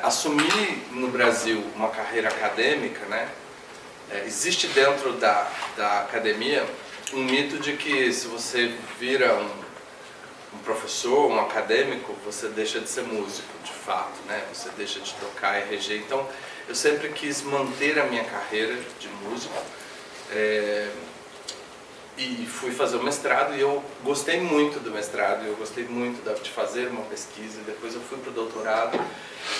assumir no Brasil uma carreira acadêmica, né? Existe dentro da academia um mito de que se você vira um professor, um acadêmico, você deixa de ser músico, de fato, né? Você deixa de tocar e reger. Então, eu sempre quis manter a minha carreira de músico e fui fazer o mestrado e eu gostei muito do mestrado, eu gostei muito de fazer uma pesquisa, depois eu fui para o doutorado,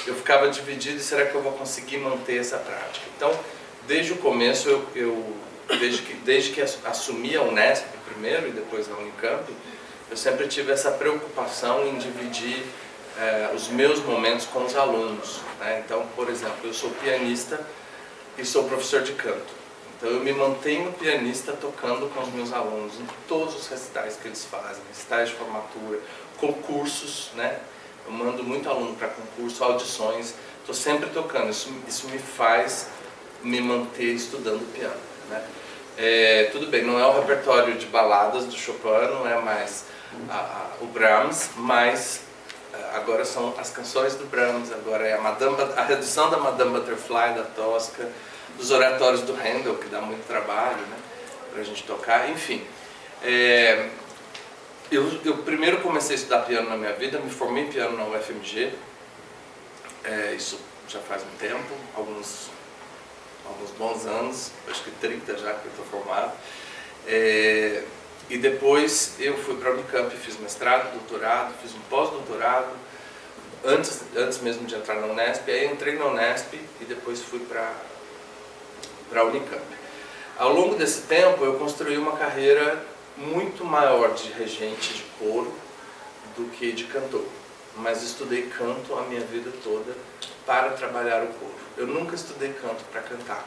eu ficava dividido, será que eu vou conseguir manter essa prática? Então, desde o começo, desde que assumi a Unesp primeiro e depois a Unicamp, eu sempre tive essa preocupação em dividir os meus momentos com os alunos, né? Então, por exemplo, eu sou pianista e sou professor de canto. Então eu me mantenho pianista tocando com os meus alunos em todos os recitais que eles fazem, recitais de formatura, concursos, né? Eu mando muito aluno para concurso, audições, estou sempre tocando. Isso me faz me manter estudando piano, né? Tudo bem, não é o repertório de baladas do Chopin, não é mais o Brahms, mas agora são as canções do Brahms, agora é a redução da Madame Butterfly, da Tosca, dos oratórios do Handel, que dá muito trabalho, né, para a gente tocar, enfim. Eu primeiro comecei a estudar piano na minha vida, me formei em piano na UFMG, isso já faz um tempo, alguns bons anos, acho que 30 já que eu estou formado. E depois eu fui para a Unicamp, fiz mestrado, doutorado, fiz um pós-doutorado, antes mesmo de entrar na Unesp. Aí entrei na Unesp e depois fui para a Unicamp. Ao longo desse tempo eu construí uma carreira muito maior de regente de coro do que de cantor. Mas estudei canto a minha vida toda para trabalhar o coro. Eu nunca estudei canto para cantar,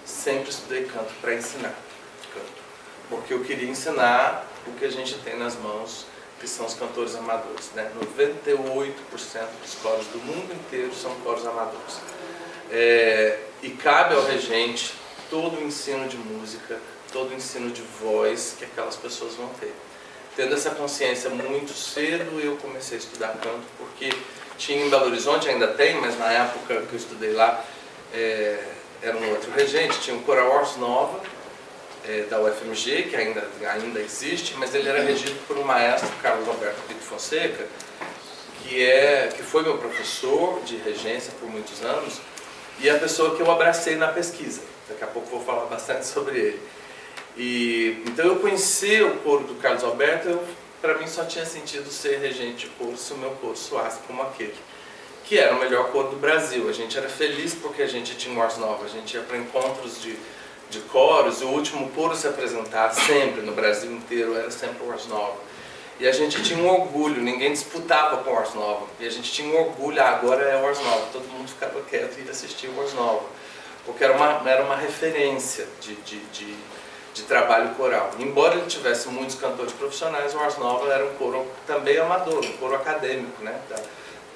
sempre estudei canto para ensinar canto. Porque eu queria ensinar o que a gente tem nas mãos, que são os cantores amadores, né? 98% dos coros do mundo inteiro são coros amadores. E cabe ao regente todo o ensino de música, todo o ensino de voz que aquelas pessoas vão ter. Tendo essa consciência muito cedo, eu comecei a estudar canto, porque tinha em Belo Horizonte, ainda tem, mas na época que eu estudei lá, era um outro regente, tinha o Coral Ars Nova, da UFMG, que ainda existe, mas ele era regido por um maestro, Carlos Alberto Pinto Fonseca, que foi meu professor de regência por muitos anos, e a pessoa que eu abracei na pesquisa. Daqui a pouco vou falar bastante sobre ele. Então eu conheci o coro do Carlos Alberto, para mim só tinha sentido ser regente de coro se o meu coro soasse como aquele, que era o melhor coro do Brasil. A gente era feliz porque a gente tinha um Ars Nova, a gente ia para encontros de coros, e o último coro a se apresentar sempre no Brasil inteiro era sempre o Ars Nova. E a gente tinha um orgulho, ninguém disputava com o Ars Nova, e a gente tinha um orgulho, agora é o Ars Nova, todo mundo ficava quieto e ia assistir o Ars Nova, porque era uma referência de trabalho coral. Embora ele tivesse muitos cantores profissionais, o Ars Nova era um coro também amador, um coro acadêmico, né,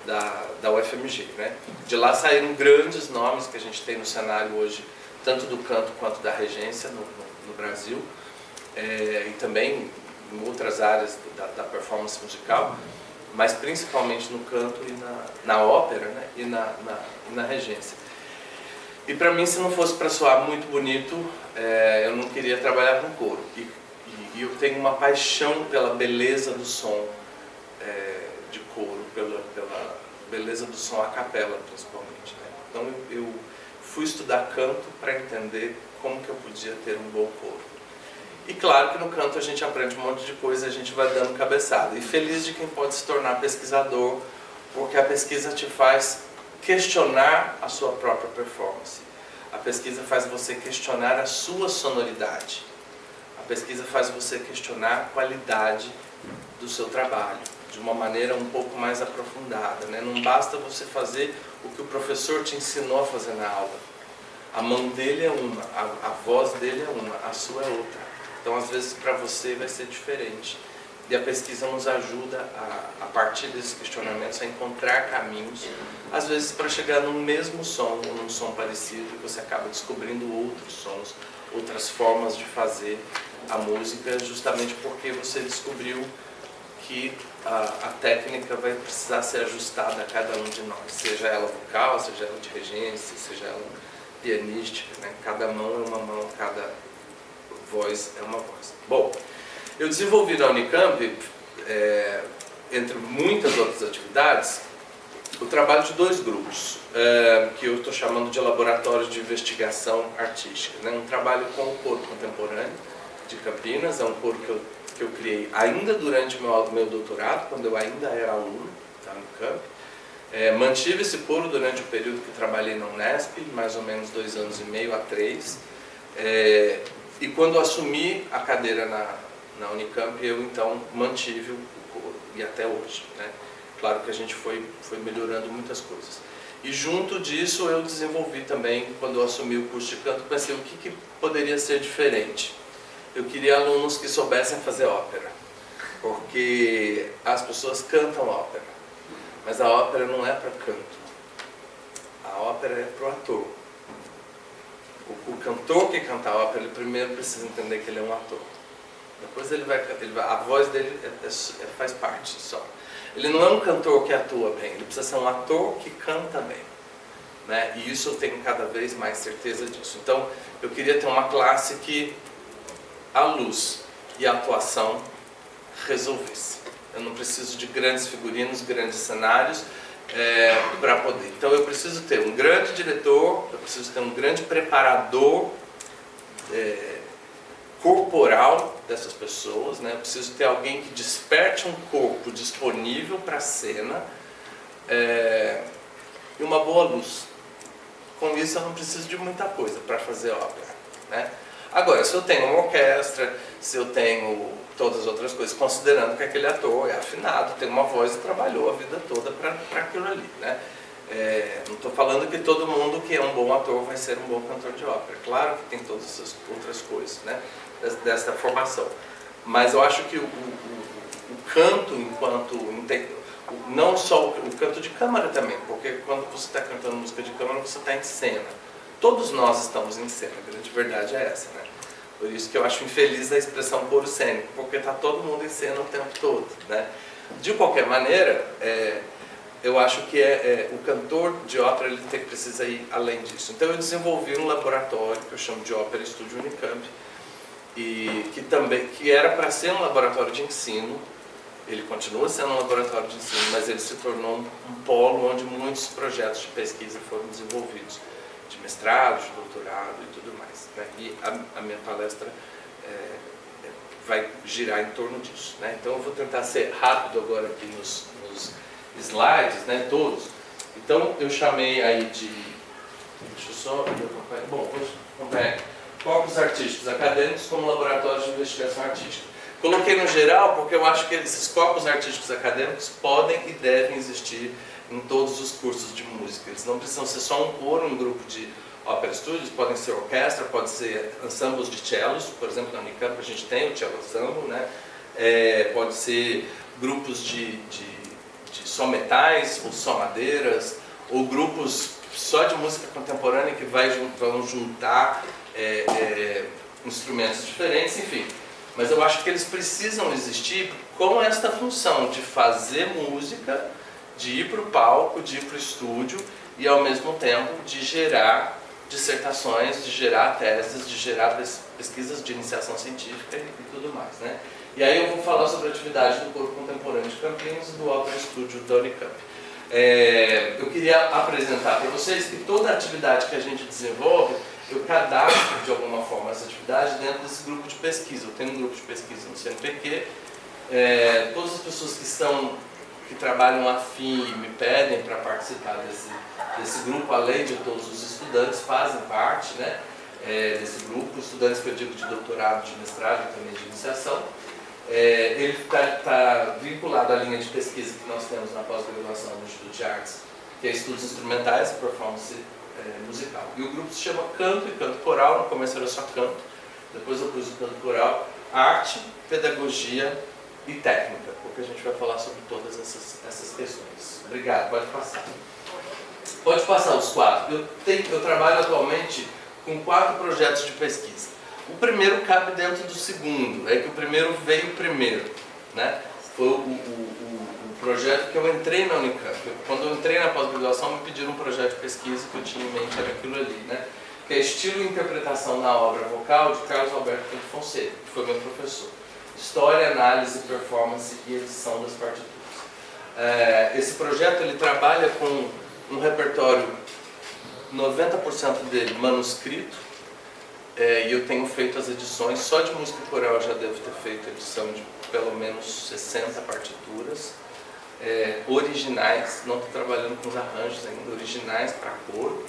da UFMG, né. De lá saíram grandes nomes que a gente tem no cenário hoje, tanto do canto quanto da regência no Brasil, e também em outras áreas da performance musical, mas principalmente no canto e na ópera, né, e na regência. E para mim, se não fosse para soar muito bonito, eu não queria trabalhar com coro. E eu tenho uma paixão pela beleza do som de coro, pela beleza do som a capela, principalmente, né. Então eu fui estudar canto para entender como que eu podia ter um bom coro. E claro que no canto a gente aprende um monte de coisa, a gente vai dando cabeçada. E feliz de quem pode se tornar pesquisador, porque a pesquisa te faz questionar a sua própria performance. A pesquisa faz você questionar a sua sonoridade. A pesquisa faz você questionar a qualidade do seu trabalho, de uma maneira um pouco mais aprofundada, né? Não basta você fazer o que o professor te ensinou a fazer na aula. A mão dele é uma, a voz dele é uma, a sua é outra. Então, às vezes, para você vai ser diferente. E a pesquisa nos ajuda, a partir desses questionamentos, a encontrar caminhos, às vezes para chegar num mesmo som, ou num som parecido, e você acaba descobrindo outros sons, outras formas de fazer a música, justamente porque você descobriu que a técnica vai precisar ser ajustada a cada um de nós, seja ela vocal, seja ela de regência, seja ela pianística, né? Cada mão é uma mão, cada voz é uma voz. Bom, eu desenvolvi na Unicamp, entre muitas outras atividades, o trabalho de 2 grupos, que eu estou chamando de laboratórios de investigação artística, né? Um trabalho com o coro contemporâneo de Campinas, é um coro que eu criei ainda durante o meu doutorado, quando eu ainda era aluno da Unicamp. Mantive esse coro durante o período que trabalhei na Unesp, mais ou menos 2 anos e meio a 3. E quando assumi a cadeira na Unicamp, eu então mantive o coro, e até hoje, né? Claro que a gente foi melhorando muitas coisas. E junto disso eu desenvolvi também, quando eu assumi o curso de canto, pensei o que poderia ser diferente. Eu queria alunos que soubessem fazer ópera, porque as pessoas cantam ópera, mas a ópera não é para canto, a ópera é para o ator. O cantor que canta a ópera, ele primeiro precisa entender que ele é um ator. Depois a voz dele faz parte só. Ele não é um cantor que atua bem, ele precisa ser um ator que canta bem, né? E isso eu tenho cada vez mais certeza disso. Então, eu queria ter uma classe que a luz e a atuação resolvesse. Eu não preciso de grandes figurinos, grandes cenários para poder. Então, eu preciso ter um grande diretor, eu preciso ter um grande preparador corporal dessas pessoas, né? Eu preciso ter alguém que desperte um corpo disponível para a cena e uma boa luz. Com isso eu não preciso de muita coisa para fazer ópera, né? Agora, se eu tenho uma orquestra, se eu tenho todas as outras coisas, considerando que aquele ator é afinado, tem uma voz e trabalhou a vida toda para aquilo ali, né? Não estou falando que todo mundo que é um bom ator vai ser um bom cantor de ópera. Claro que tem todas essas outras coisas, né, dessa formação. Mas eu acho que o canto, não só o canto de câmara também, porque quando você está cantando música de câmara, você está em cena. Todos nós estamos em cena, a grande verdade é essa, né? Por isso que eu acho infeliz a expressão coro cênico, porque está todo mundo em cena o tempo todo, né? De qualquer maneira, eu acho que o cantor de ópera ele precisa ir além disso. Então eu desenvolvi um laboratório que eu chamo de Ópera Estúdio Unicamp, e que era para ser um laboratório de ensino. Ele continua sendo um laboratório de ensino, mas ele se tornou um polo onde muitos projetos de pesquisa foram desenvolvidos, de mestrado, de doutorado e tudo mais, né? E a minha palestra vai girar em torno disso, né? Então eu vou tentar ser rápido agora aqui nos slides, né, todos. Então eu chamei aí de, deixa eu só acompanhar. Bom, vou acompanhar focos artísticos acadêmicos como laboratórios de investigação artística. Coloquei no geral porque eu acho que esses focos artísticos acadêmicos podem e devem existir em todos os cursos de música. Eles não precisam ser só um coro, um grupo de ópera estúdios, podem ser orquestra, pode ser ensembles de cellos, por exemplo, na Unicamp a gente tem o cello ensemble, né? Pode ser grupos de só metais ou só madeiras, ou grupos só de música contemporânea que vão juntar instrumentos diferentes, enfim. Mas eu acho que eles precisam existir com esta função de fazer música, de ir para o palco, de ir para o estúdio e ao mesmo tempo de gerar dissertações, de gerar teses, de gerar pesquisas de iniciação científica e tudo mais, né? E aí eu vou falar sobre a atividade do Coro Contemporâneo de Campinas e do Ópera Estúdio da Unicamp. Eu queria apresentar para vocês que toda a atividade que a gente desenvolve, eu cadastro de alguma forma essa atividade dentro desse grupo de pesquisa. Eu tenho um grupo de pesquisa no CNPq, todas as pessoas que trabalham afim e me pedem para participar desse grupo, além de todos os estudantes, fazem parte, né, desse grupo, estudantes que eu digo de doutorado, de mestrado e também de iniciação. Ele está vinculado à linha de pesquisa que nós temos na pós-graduação do Instituto de Artes, que é Estudos Instrumentais e Performance Musical. E o grupo se chama Canto e Canto Coral. No começo era só canto, depois eu pus o canto coral, arte, pedagogia e técnica, porque a gente vai falar sobre todas essas questões. Obrigado, pode passar. Pode passar os 4. Eu trabalho atualmente com 4 projetos de pesquisa. O primeiro cabe dentro do segundo, é que o primeiro veio primeiro, né? foi o projeto que eu entrei na Unicamp. Quando eu entrei na pós-graduação, me pediram um projeto de pesquisa que eu tinha em mente, era aquilo ali, né? Que é estilo e interpretação na obra vocal de Carlos Alberto Pinto Fonseca, que foi meu professor. História, análise, performance e edição das partituras. Esse projeto ele trabalha com um repertório, 90% dele manuscrito, e eu tenho feito as edições, só de música coral eu já devo ter feito edição de pelo menos 60 partituras, originais, não estou trabalhando com os arranjos ainda, originais para coro.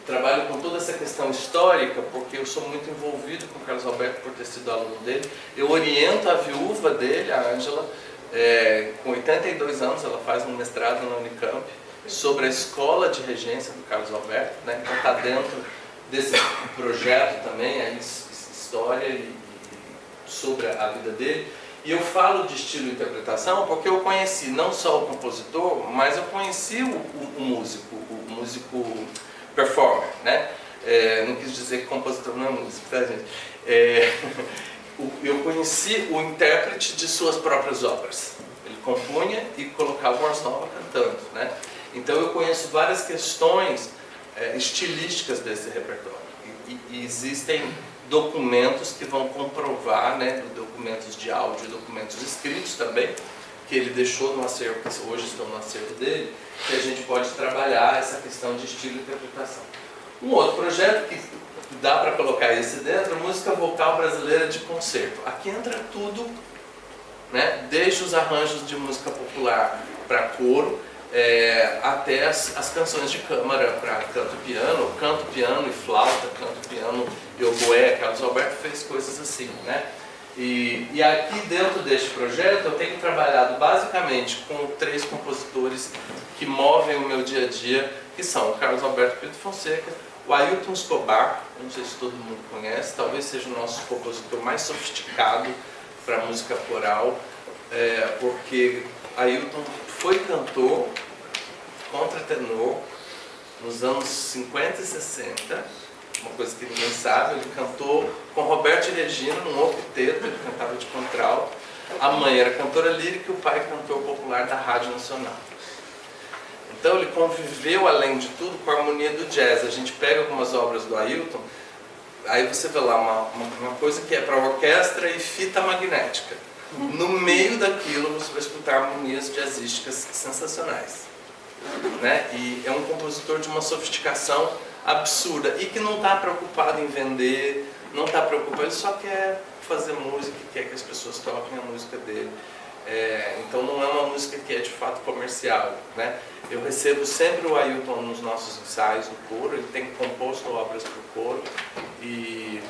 Trabalho com toda essa questão histórica, porque eu sou muito envolvido com o Carlos Alberto por ter sido aluno dele. Eu oriento a viúva dele, a Ângela, com 82 anos, ela faz um mestrado na Unicamp, sobre a escola de regência do Carlos Alberto, né? Então está dentro desse projeto também, a história e sobre a vida dele. E eu falo de estilo e interpretação porque eu conheci não só o compositor, mas eu conheci o músico performer, né? Não quis dizer que compositor não é músico, tá, gente? Eu conheci o intérprete de suas próprias obras. Ele compunha e colocava voz nova cantando, né? Então eu conheço várias questões estilísticas desse repertório. E existem documentos que vão comprovar, né, documentos de áudio, documentos escritos também, que ele deixou no acervo, que hoje estão no acervo dele, que a gente pode trabalhar essa questão de estilo e interpretação. Um outro projeto que dá para colocar esse dentro, música vocal brasileira de concerto. Aqui entra tudo, né, desde os arranjos de música popular para coro, até as canções de câmara para canto piano e flauta, canto piano e oboé. Carlos Alberto fez coisas assim, né? E aqui dentro deste projeto eu tenho trabalhado basicamente com 3 compositores que movem o meu dia a dia, que são o Carlos Alberto Pinto Fonseca, o Ailton Escobar, eu não sei se todo mundo conhece, talvez seja o nosso compositor mais sofisticado para música coral, porque Ailton foi cantor, contratenor, nos anos 50 e 60, uma coisa que ninguém sabe. Ele cantou com Roberto e Regina num octeto, ele cantava de contralto. A mãe era cantora lírica e o pai cantor popular da Rádio Nacional. Então ele conviveu, além de tudo, com a harmonia do jazz. A gente pega algumas obras do Ailton, aí você vê lá uma coisa que é para orquestra e fita magnética. No meio daquilo você vai escutar harmonias jazzísticas sensacionais, né? E é um compositor de uma sofisticação absurda e que não está preocupado em vender, não está preocupado, ele só quer fazer música e quer que as pessoas toquem a música dele. Então não é uma música que é de fato comercial, né? Eu recebo sempre o Ailton nos nossos ensaios no coro, ele tem composto obras para o coro e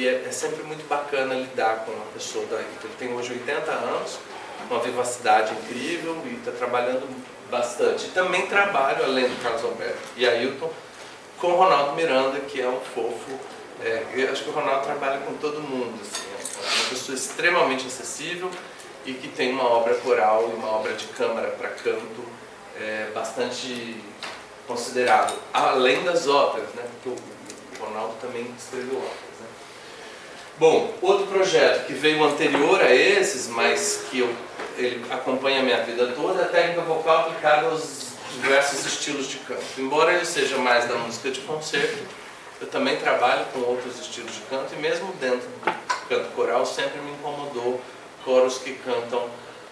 é sempre muito bacana lidar com uma pessoa da Ailton. Ele tem hoje 80 anos, uma vivacidade incrível e está trabalhando bastante. E também trabalho, além do Carlos Alberto e Ailton, com o Ronaldo Miranda, que é um fofo. Eu acho que o Ronaldo trabalha com todo mundo, assim, é uma pessoa extremamente acessível e que tem uma obra coral e uma obra de câmara para canto bastante considerável, além das óperas, né? Porque o Ronaldo também escreveu óperas, né? Bom, outro projeto que veio anterior a esses, mas que ele acompanha a minha vida toda, é a técnica vocal aplicada aos diversos estilos de canto. Embora ele seja mais da música de concerto, eu também trabalho com outros estilos de canto e mesmo dentro do canto coral sempre me incomodou coros que cantam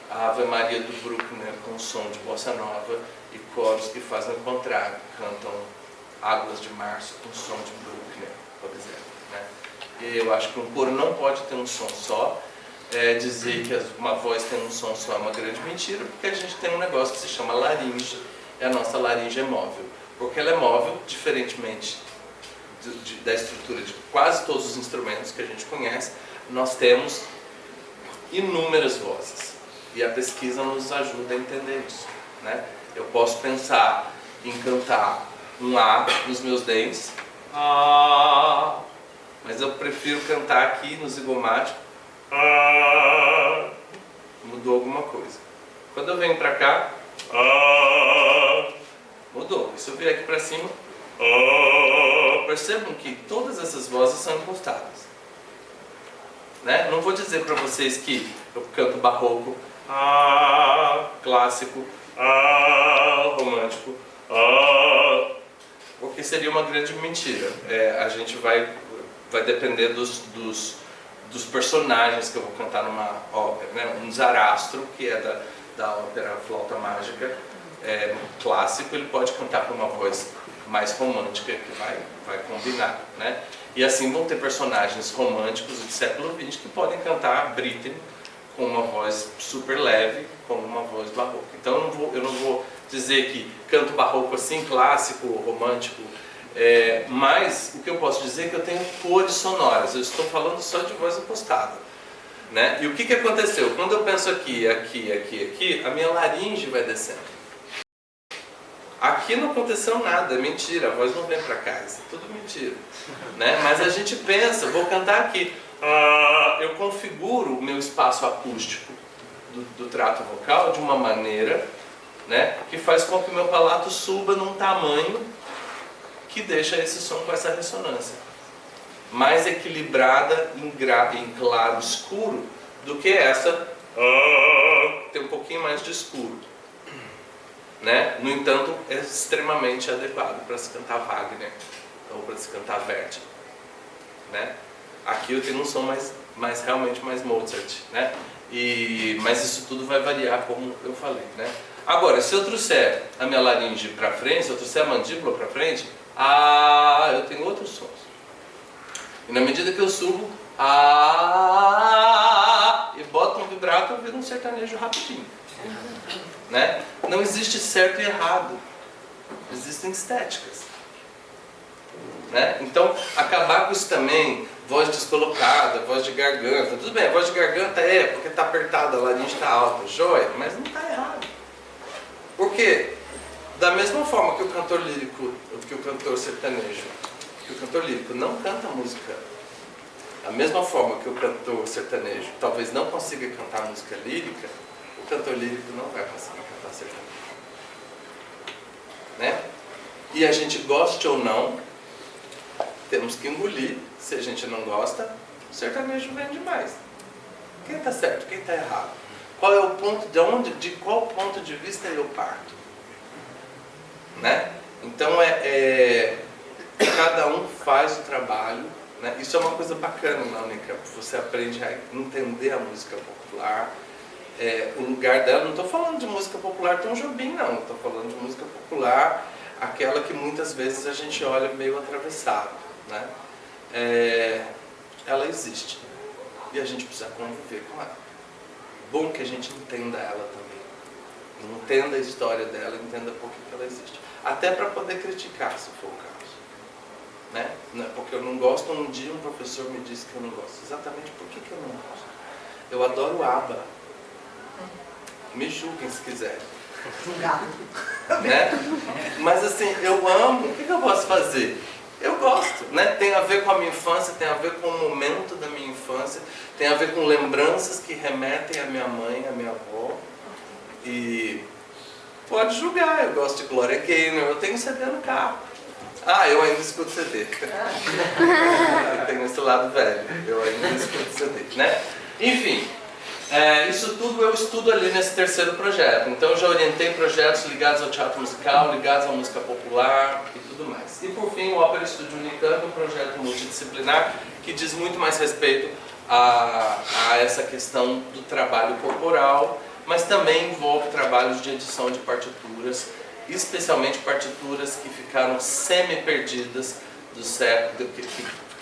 a Ave Maria do Bruckner com som de bossa nova e coros que fazem o contrário, cantam Águas de Março com som de Bruckner, por exemplo, né? E eu acho que um coro não pode ter um som só. Dizer que uma voz tem um som só é uma grande mentira, porque a gente tem um negócio que se chama laringe, a nossa laringe é móvel, porque ela é móvel, diferentemente da estrutura de quase todos os instrumentos que a gente conhece. Nós temos inúmeras vozes e a pesquisa nos ajuda a entender isso, né? Eu posso pensar em cantar um A nos meus dentes, mas eu prefiro cantar aqui no zigomático, mudou alguma coisa. Quando eu venho pra cá, mudou. E se eu vier aqui pra cima, percebam que todas essas vozes são encostadas. né? Não vou dizer para vocês que eu canto barroco, clássico, romântico, porque seria uma grande mentira. A gente vai depender dos personagens que eu vou cantar numa ópera, né? Um Zarastro, que é da ópera Flauta Mágica, clássico, ele pode cantar com uma voz mais romântica, que vai combinar, né? E assim vão ter personagens românticos do século XX que podem cantar Britney com uma voz super leve, com uma voz barroca. Então eu não vou dizer que canto barroco assim, clássico, romântico, mas o que eu posso dizer é que eu tenho cores sonoras. Eu estou falando só de voz impostada, né? E o que aconteceu? Quando eu penso aqui, aqui, aqui, aqui, a minha laringe vai descendo. Aqui não aconteceu nada, é mentira, a voz não vem pra cá, isso é tudo mentira, né? Mas a gente pensa, vou cantar aqui, eu configuro o meu espaço acústico do trato vocal de uma maneira, né, que faz com que o meu palato suba num tamanho que deixa esse som com essa ressonância mais equilibrada em claro escuro do que essa tem um pouquinho mais de escuro, né? No entanto, é extremamente adequado para se cantar Wagner ou para se cantar Verdi, né? Aqui eu tenho um som realmente mais Mozart, né? Mas isso tudo vai variar, como eu falei, né? Agora, se eu trouxer a minha laringe para frente, se eu trouxer a mandíbula para frente, eu tenho outros sons. E na medida que eu subo, e boto um vibrato, eu viro um sertanejo rapidinho, né? Não existe certo e errado, existem estéticas, né? Então, acabar com isso também, voz descolocada, voz de garganta, tudo bem, a voz de garganta porque está apertada, a laringe está alta, joia, mas não está errado. Porque, da mesma forma que o cantor lírico, que o cantor sertanejo, que o cantor lírico não canta música, da mesma forma que o cantor sertanejo talvez não consiga cantar música lírica, o cantor lírico não vai conseguir cantar sertanejo, né? E a gente goste ou não, temos que engolir. Se a gente não gosta, o sertanejo vende mais. Quem está certo, quem está errado? Qual é o ponto, de qual ponto de vista eu parto? Né? Então cada um faz o trabalho, né? Isso é uma coisa bacana na Unicamp, você aprende a entender a música popular, o lugar dela. Não estou falando de música popular Tom Jobim, não, estou falando de música popular, aquela que muitas vezes a gente olha meio atravessado, né? Ela existe e a gente precisa conviver com ela. Bom que a gente entenda ela também, entenda a história dela, entenda por que ela existe, até para poder criticar, se for o caso, né? Porque eu não gosto, um dia um professor me disse que eu não gosto. Exatamente por que eu não gosto? Eu adoro ABBA, me julguem se quiserem, né? Mas assim, eu amo, o que eu posso fazer? Eu gosto, né? Tem a ver com a minha infância, tem a ver com o momento da minha infância, tem a ver com lembranças que remetem à minha mãe, à minha avó. E pode julgar, eu gosto de Gloria Gaynor, eu tenho CD no carro. Eu ainda escuto CD. Eu tenho esse lado velho, eu ainda escuto CD, né? Enfim, isso tudo eu estudo ali nesse terceiro projeto. Então eu já orientei projetos ligados ao teatro musical, ligados à música popular e tudo mais. E por fim, o Ópera Estúdio Unicamp, um projeto multidisciplinar que diz muito mais respeito a essa questão do trabalho corporal, mas também envolve trabalhos de edição de partituras, especialmente partituras que ficaram semi-perdidas do século,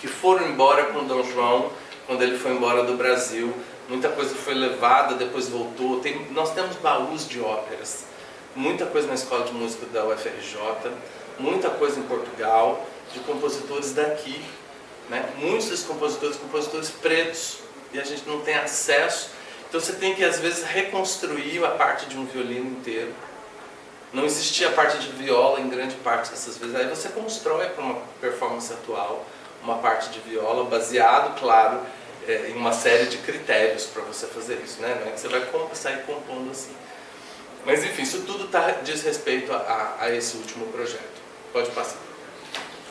que foram embora com Dom João, quando ele foi embora do Brasil. Muita coisa foi levada, depois voltou. Nós temos baús de óperas, muita coisa na Escola de Música da UFRJ, muita coisa em Portugal, de compositores daqui, né? Muitos desses compositores pretos, e a gente não tem acesso. Então você tem que às vezes reconstruir a parte de um violino inteiro. Não existia a parte de viola em grande parte dessas vezes. Aí você constrói para uma performance atual uma parte de viola baseado, claro, em uma série de critérios para você fazer isso, né? Não é que você vai sair compondo assim. Mas enfim, isso tudo diz respeito a esse último projeto. Pode passar.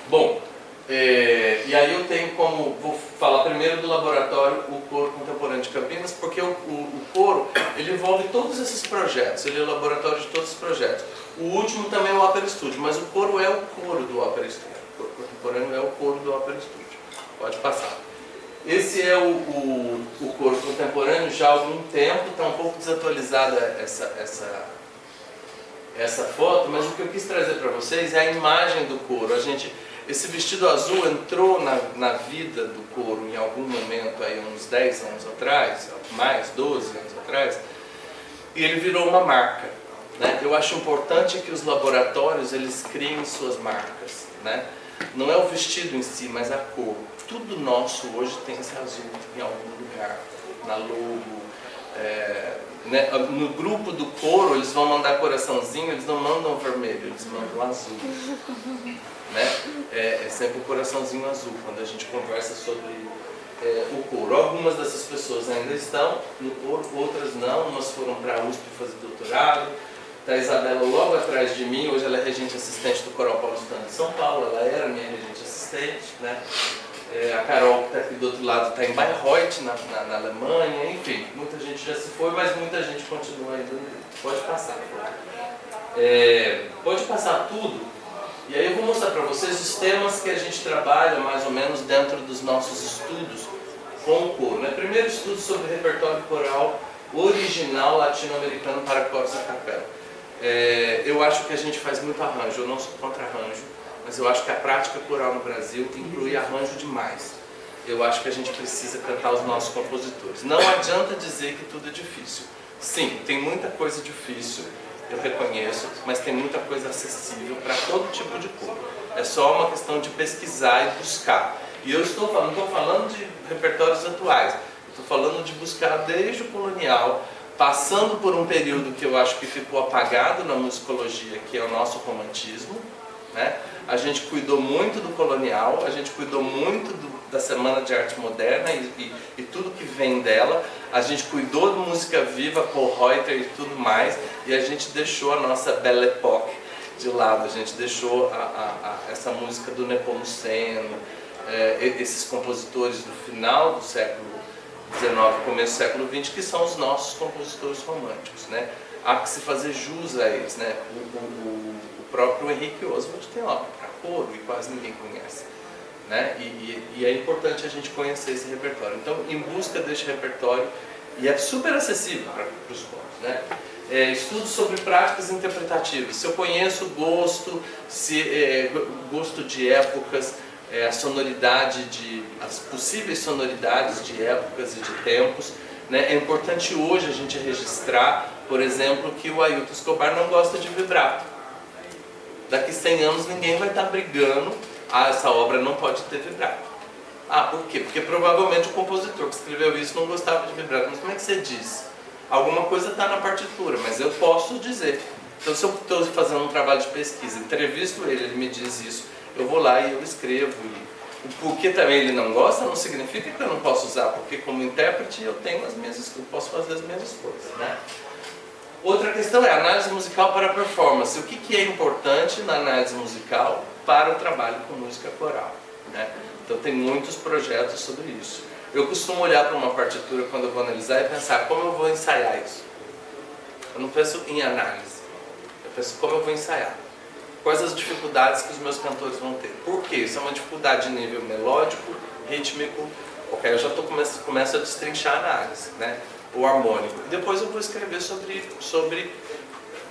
Bom, E aí eu tenho como, vou falar primeiro do laboratório, o Coro Contemporâneo de Campinas, porque o Coro, ele envolve todos esses projetos, ele é o laboratório de todos os projetos. O último também é o Opera Studio, mas o Coro é o coro do Opera Studio. O Coro Contemporâneo é o coro do Opera Studio. Pode passar. Esse é o Coro Contemporâneo já há algum tempo, está um pouco desatualizada essa foto, mas o que eu quis trazer para vocês é a imagem do coro. Esse vestido azul entrou na vida do coro em algum momento, aí, uns 10 anos atrás, mais 12 anos atrás, e ele virou uma marca, né? Eu acho importante que os laboratórios eles criem suas marcas, né? Não é o vestido em si, mas a cor. Tudo nosso hoje tem esse azul em algum lugar, na logo. Né? No grupo do coro eles vão mandar coraçãozinho, eles não mandam vermelho, eles mandam azul. Né? É sempre o coraçãozinho azul quando a gente conversa sobre o coro. Algumas dessas pessoas ainda estão no coro, outras não. Umas foram para a USP fazer doutorado. Está a Isabela logo atrás de mim, hoje ela é regente assistente do Coral Paulistano de São Paulo, ela era minha regente assistente, né? A Carol, que está aqui do outro lado, está em Bayreuth, na Alemanha, enfim, muita gente já se foi, mas muita gente continua ainda. Pode passar. Pode passar tudo, e aí eu vou mostrar para vocês os temas que a gente trabalha mais ou menos dentro dos nossos estudos com o coro. Né? Primeiro estudo sobre repertório coral original latino-americano para coros a capela. Eu acho que a gente faz muito arranjo, eu não sou contra arranjo, mas eu acho que a prática coral no Brasil inclui arranjo demais. Eu acho que a gente precisa cantar os nossos compositores. Não adianta dizer que tudo é difícil. Sim, tem muita coisa difícil, eu reconheço, mas tem muita coisa acessível para todo tipo de coro. É só uma questão de pesquisar e buscar. E eu não estou falando de repertórios atuais, estou falando de buscar desde o colonial, passando por um período que eu acho que ficou apagado na musicologia, que é o nosso romantismo, né? A gente cuidou muito do colonial, a gente cuidou muito da Semana de Arte Moderna e tudo que vem dela, a gente cuidou de música viva, Paul Reuter e tudo mais, e a gente deixou a nossa Belle Époque de lado, a gente deixou essa música do Nepomuceno, esses compositores do final do século XIX, começo do século XX, que são os nossos compositores românticos, né? Há que se fazer jus a eles, né? O próprio Henrique Oswald tem obra para coro e quase ninguém conhece, né? E é importante a gente conhecer esse repertório. Então, em busca deste repertório, e é super acessível para os coros, né? Estudos sobre práticas interpretativas. Se eu conheço o gosto, gosto de épocas, a sonoridade as possíveis sonoridades de épocas e de tempos, né? É importante hoje a gente registrar, por exemplo, que o Ailton Escobar não gosta de vibrato. Daqui 100 anos ninguém vai estar brigando, essa obra não pode ter vibrato. Por quê? Porque provavelmente o compositor que escreveu isso não gostava de vibrato. Mas como é que você diz? Alguma coisa está na partitura, mas eu posso dizer. Então, se eu estou fazendo um trabalho de pesquisa, entrevisto ele me diz isso, eu vou lá e eu escrevo. Porque também ele não gosta, não significa que eu não posso usar, porque como intérprete eu tenho eu posso fazer as minhas escolhas, né? Outra questão é a análise musical para a performance. O que é importante na análise musical para o trabalho com música coral, né? Então tem muitos projetos sobre isso. Eu costumo olhar para uma partitura quando eu vou analisar e pensar como eu vou ensaiar isso. Eu não penso em análise, eu penso como eu vou ensaiar. Quais as dificuldades que os meus cantores vão ter. Por quê? Isso é uma dificuldade de nível melódico, rítmico, ok, eu já começo a destrinchar a análise, né? O harmônico. E depois eu vou escrever sobre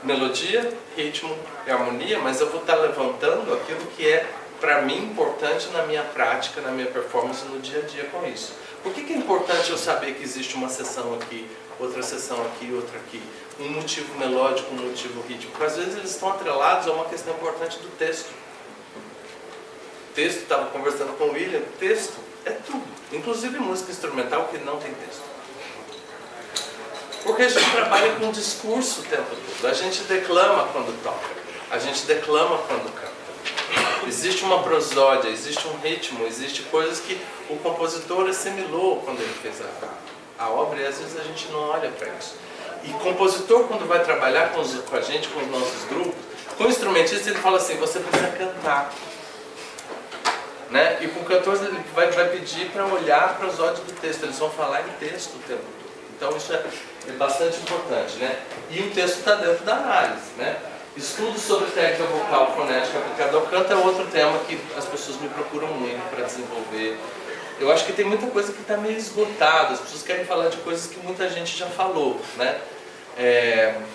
melodia, ritmo e harmonia, mas eu vou estar levantando aquilo que é, para mim, importante na minha prática, na minha performance no dia a dia com isso. Por que é importante eu saber que existe uma seção aqui, outra seção aqui, outra aqui? Um motivo melódico, um motivo rítmico. Porque às vezes eles estão atrelados a uma questão importante do texto. O texto, estava conversando com o William, texto é tudo. Inclusive música instrumental que não tem texto. Porque a gente trabalha com discurso o tempo todo. A gente declama quando toca. A gente declama quando canta. Existe uma prosódia, existe um ritmo, existe coisas que o compositor assimilou quando ele fez a obra e às vezes a gente não olha para isso. E o compositor, quando vai trabalhar com a gente, com os nossos grupos, com o instrumentista, ele fala assim, você precisa cantar. né? E com o cantor ele vai pedir para olhar para os olhos do texto, eles vão falar em texto o tempo todo. Então isso é bastante importante, né? E o texto está dentro da análise, né? Estudos sobre técnica vocal fonética aplicada ao canto é outro tema que as pessoas me procuram muito para desenvolver. Eu acho que tem muita coisa que está meio esgotada, as pessoas querem falar de coisas que muita gente já falou, né?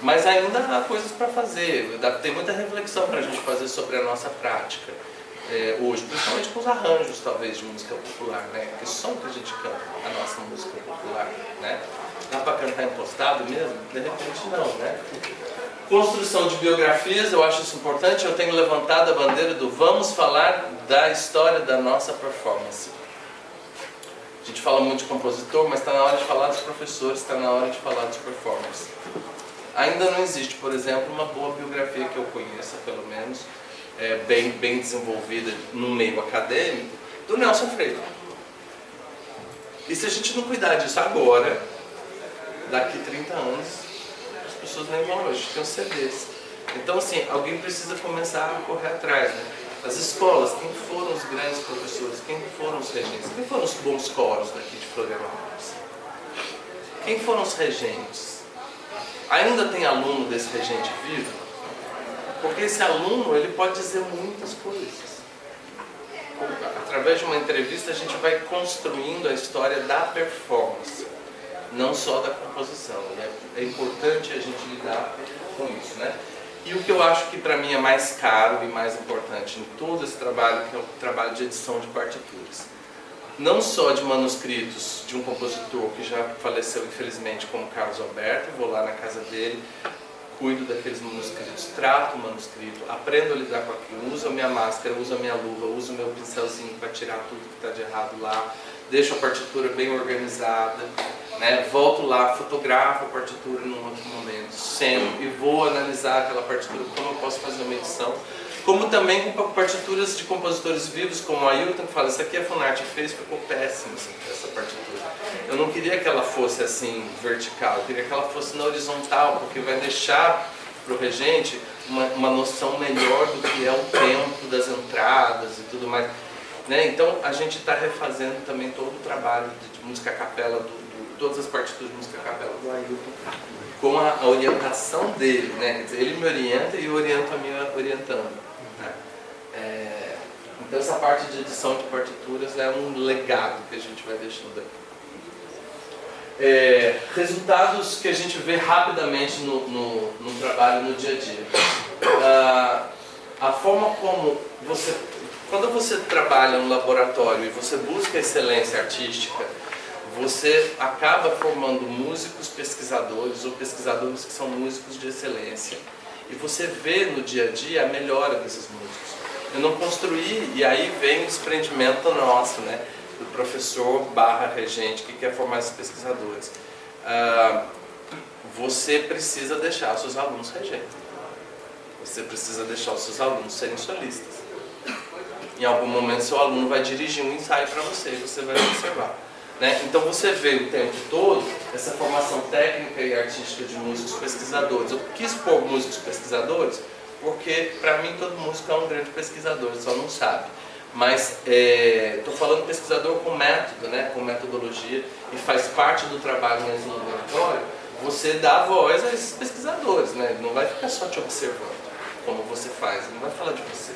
Mas ainda há coisas para fazer, tem muita reflexão para a gente fazer sobre a nossa prática hoje, principalmente com os arranjos talvez de música popular, né? Que som que a gente canta, a nossa música popular, né? Dá para cantar impostado mesmo? De repente não, né? Construção de biografias, eu acho isso importante. Eu tenho levantado a bandeira do vamos falar da história da nossa performance. A gente fala muito de compositor, mas está na hora de falar dos professores, está na hora de falar dos performers. Ainda não existe, por exemplo, uma boa biografia que eu conheça, pelo menos, bem desenvolvida no meio acadêmico, do Nelson Freire. E se a gente não cuidar disso agora, daqui 30 anos, as pessoas nem vão hoje, tem os CDs. Então, assim, alguém precisa começar a correr atrás, né? As escolas, quem foram os grandes professores, quem foram os regentes, quem foram os bons coros daqui de Florianópolis? Quem foram os regentes? Ainda tem aluno desse regente vivo? Porque esse aluno, ele pode dizer muitas coisas. Através de uma entrevista, a gente vai construindo a história da performance, não só da composição. É importante a gente lidar com isso, né? E o que eu acho que para mim é mais caro e mais importante em todo esse trabalho, que é o trabalho de edição de partituras. Não só de manuscritos de um compositor que já faleceu infelizmente, como Carlos Alberto, vou lá na casa dele, cuido daqueles manuscritos, trato o manuscrito, aprendo a lidar com aquilo, uso a minha máscara, uso a minha luva, uso o meu pincelzinho para tirar tudo que está de errado lá, deixo a partitura bem organizada, né? Volto lá, fotografo a partitura num outro momento, sento e vou analisar aquela partitura, como eu posso fazer uma edição, como também com partituras de compositores vivos, como o Ailton, que fala, isso aqui a Funarte fez, ficou péssimo essa partitura. Eu não queria que ela fosse assim, vertical, eu queria que ela fosse na horizontal, porque vai deixar para o regente uma noção melhor do que é o tempo das entradas e tudo mais. Né? Então a gente está refazendo também todo o trabalho de música a capela, todas as partituras de música a capela do Ailton, com a orientação dele, né? Quer dizer, ele me orienta e eu oriento a minha orientando. Né? Então essa parte de edição de partituras é um legado que a gente vai deixando aqui. Resultados que a gente vê rapidamente no trabalho, no dia a dia. A forma como quando você trabalha no laboratório e você busca excelência artística, você acaba formando músicos pesquisadores ou pesquisadores que são músicos de excelência. E você vê no dia a dia a melhora desses músicos. Eu não construí, e aí vem o desprendimento nosso, né? Do professor / regente que quer formar esses pesquisadores. Você precisa deixar os seus alunos regentes. Você precisa deixar os seus alunos serem solistas. Em algum momento seu aluno vai dirigir um ensaio para você e você vai observar. Né? Então você vê o tempo todo essa formação técnica e artística de músicos pesquisadores. Eu quis pôr músicos pesquisadores porque para mim todo músico é um grande pesquisador, só não sabe. Mas estou falando pesquisador com método, né? Com metodologia, e faz parte do trabalho mesmo no laboratório, você dá voz a esses pesquisadores, né? Ele não vai ficar só te observando como você faz, ele não vai falar de você.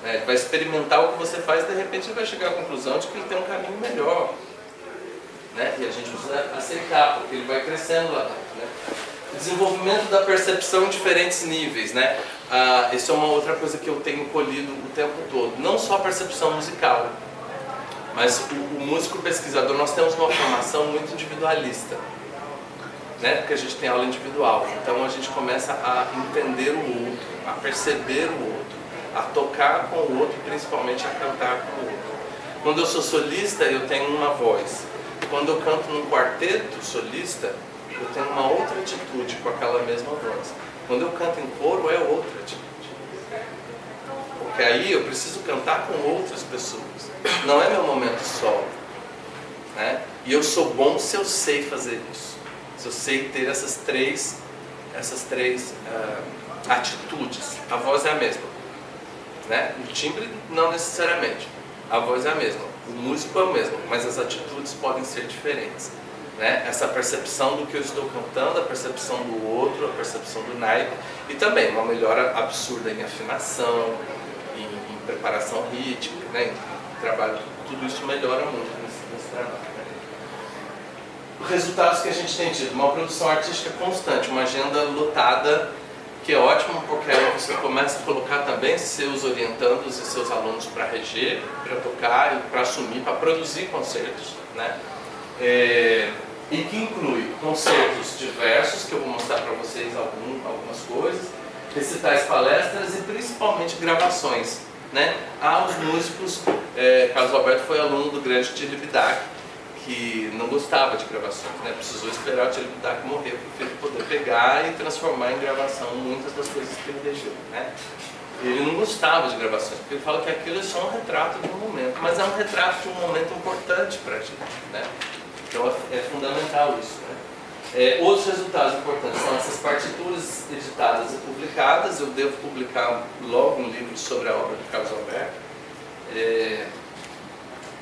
Ele vai experimentar o que você faz e de repente ele vai chegar à conclusão de que ele tem um caminho melhor. Né? E a gente precisa aceitar, porque ele vai crescendo lá dentro. Né? Desenvolvimento da percepção em diferentes níveis. Né? Isso é uma outra coisa que eu tenho colhido o tempo todo. Não só a percepção musical, mas o músico pesquisador, nós temos uma formação muito individualista. Né? Porque a gente tem aula individual. Então a gente começa a entender o outro, a perceber o outro, a tocar com o outro e principalmente a cantar com o outro. Quando eu sou solista, eu tenho uma voz. Quando eu canto num quarteto solista, eu tenho uma outra atitude com aquela mesma voz. Quando eu canto em coro, é outra atitude. Porque aí eu preciso cantar com outras pessoas. Não é meu momento solo. Né? E eu sou bom se eu sei fazer isso. Se eu sei ter essas três atitudes. A voz é a mesma. Né? O timbre não necessariamente, A voz é a mesma, o músico é o mesmo, mas as atitudes podem ser diferentes, né? Essa percepção do que eu estou cantando, a percepção do outro, a percepção do naipe, e também uma melhora absurda em afinação, em preparação rítmica, né? Em trabalho, tudo isso melhora muito nesse trabalho, né? Os resultados que a gente tem tido, uma produção artística constante, uma agenda lotada, que é ótimo, porque aí você começa a colocar também seus orientandos e seus alunos para reger, para tocar, para assumir, para produzir concertos, né? E que inclui concertos diversos, que eu vou mostrar para vocês algumas coisas, recitais, palestras e principalmente gravações, né? Os músicos, Carlos Alberto foi aluno do grande Tílio Bidac, que não gostava de gravações, né? Precisou esperar o Tílio Bidac morrer para ele poder pegar e transformar em gravação muitas das coisas que ele deixou, né? Ele não gostava de gravações, porque ele fala que aquilo é só um retrato de um momento, mas é um retrato de um momento importante para a gente, né? Então é fundamental isso, né? Outros resultados importantes são essas partituras editadas e publicadas. Eu devo publicar logo um livro sobre a obra do Carlos Alberto.